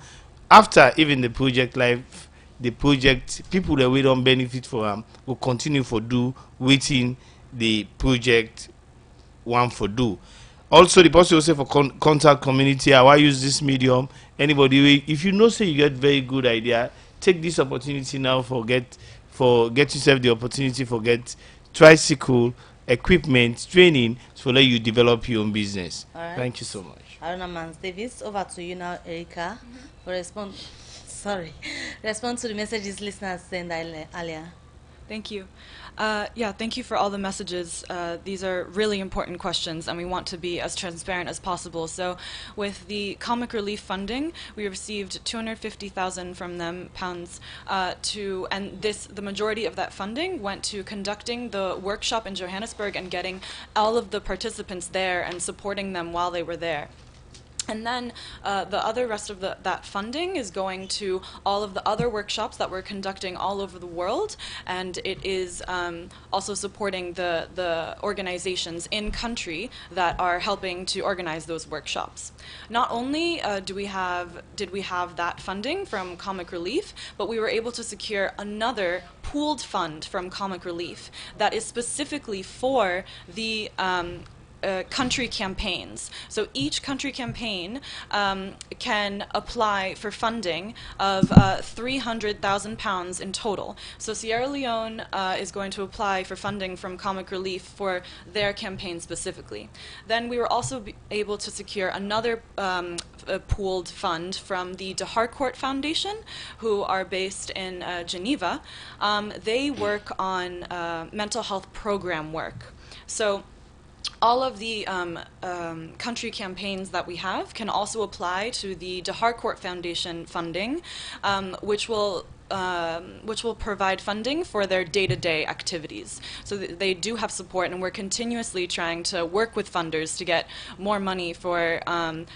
after even the project life. The project people that we don't benefit from will continue for do waiting the project one for do. Also, the person will say for contact community, how I use this medium. Anybody, if you know say you get very good idea, take this opportunity now for get yourself the opportunity for get tricycle equipment training to let you develop your own business. Right. Thank you so much. Aruna Mans Davis, over to you now, Erica, for respond to the messages listeners sent earlier. Thank you. Thank you for all the messages. These are really important questions, and we want to be as transparent as possible. So with the comic relief funding, we received 250,000 from them pounds and the majority of that funding went to conducting the workshop in Johannesburg and getting all of the participants there and supporting them while they were there. And then the other rest of that funding is going to all of the other workshops that we're conducting all over the world, and it is also supporting the organizations in country that are helping to organize those workshops. Not only did we have that funding from Comic Relief, but we were able to secure another pooled fund from Comic Relief that is specifically for the country campaigns. So each country campaign can apply for funding of £300,000 in total. So Sierra Leone is going to apply for funding from Comic Relief for their campaign specifically. Then we were also able to secure another pooled fund from the De Harcourt Foundation, who are based in Geneva. They work on mental health program work. So all of the country campaigns that we have can also apply to the De Harcourt Foundation funding, which will provide funding for their day-to-day activities. So they do have support, and we're continuously trying to work with funders to get more money for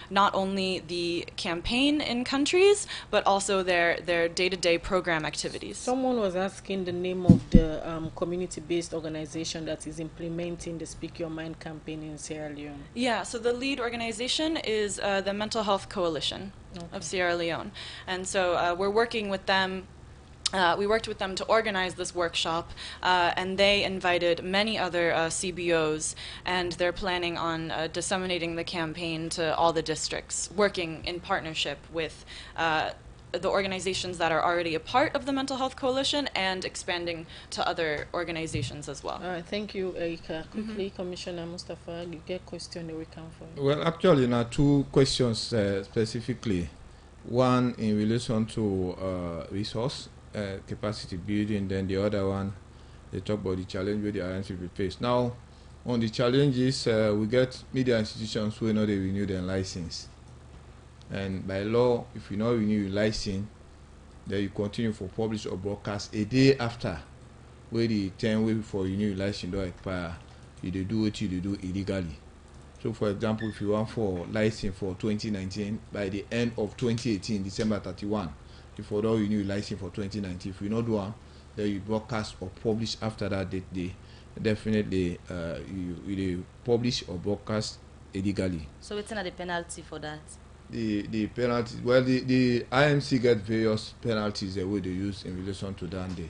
not only the campaign in countries, but also their day-to-day program activities. Someone was asking the name of the community-based organization that is implementing the Speak Your Mind campaign in Sierra Leone. Yeah, so the lead organization is the Mental Health Coalition of Sierra Leone. And so we're working with them. We worked with them to organize this workshop, and they invited many other CBOs, and they're planning on disseminating the campaign to all the districts, working in partnership with the organizations that are already a part of the Mental Health Coalition and expanding to other organizations as well. All right, thank you, Erica. Quickly, Commissioner Mustafa, you get a question that we come for. Well, actually, now two questions specifically. One in relation to resource capacity building, then the other one they talk about the challenge where the INC will face. Now, on the challenges, we get media institutions who know they renew their license, and by law, if you not renew your license, then you continue for publish or broadcast a day after where the 10 way before you renew your license don't expire. You do what you do illegally. So, for example, if you want for license for 2019 by the end of 2018, December 31. If you don't renew license for 2019, if you not do one, then you broadcast or publish after that date. They definitely you publish or broadcast illegally. So what's the penalty for that? The penalty, well, the IMC get various penalties that way they use in relation to that day.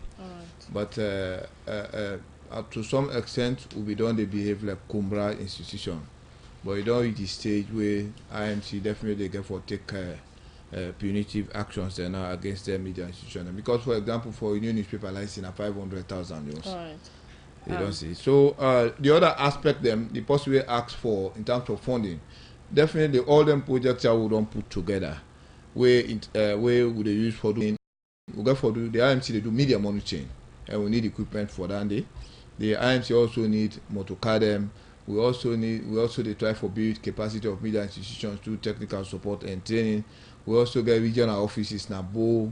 But to some extent, we don't behave like Cumbra institution. But you don't reach the stage where IMC definitely get for take punitive actions there now against their media institution. Because, for example, for a new newspaper license, 500,000 euros. All right. You don't see. So the other aspect them, the possibly ask for in terms of funding, definitely all them projects I would don't put together. Where would they use for doing? We go for the IMC they do media monitoring, and we need equipment for that. The IMC also need motocadem. We also they try for build capacity of media institutions through technical support and training. We also get regional offices now Bo.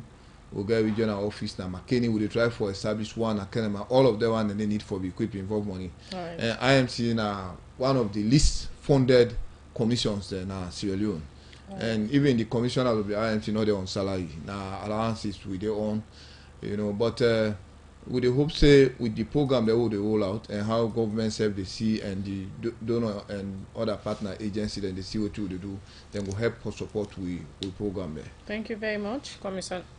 We get regional office now McKinney. We try for establish one academy. All of them one and they need for the equipment involve money. Right. And IMC now one of the least funded commissions there now Sierra Leone. Right. And even the commissioners of the IMC know their own salary. Now allowances with their own, but with the hope say with the program they will roll out and how governments have they see and the donor and other partner agencies and they see what they do, then will help for support with program there. Thank you very much,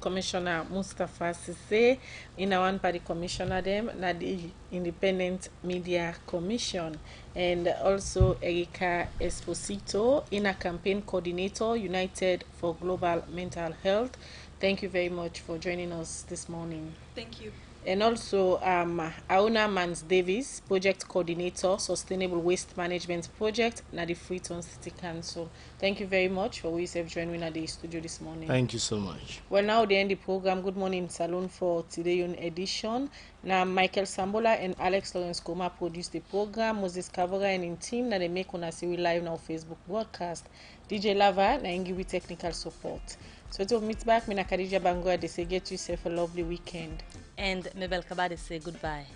Commissioner Mustafa Sise, in our one party commissioner them, na the Independent Media Commission, and also Erika Esposito, in a campaign coordinator, United for Global Mental Health. Thank you very much for joining us this morning. Thank you. And also Auna Mans Davis, Project Coordinator, Sustainable Waste Management Project, na the Freetown City Council. Thank you very much for joining me at the studio this morning. Thank you so much. Well, now the end of the program, Good Morning Salone for today's edition. Now, Michael Sambola and Alex Lawrence Koma produced the program. Moses Kavara and in team, now they make on us live now Facebook broadcast. DJ Lava, na ingi with technical support. So to meet back, Mina Khadija Bangwa, they say get yourself a lovely weekend. And Mabel Kabade say goodbye.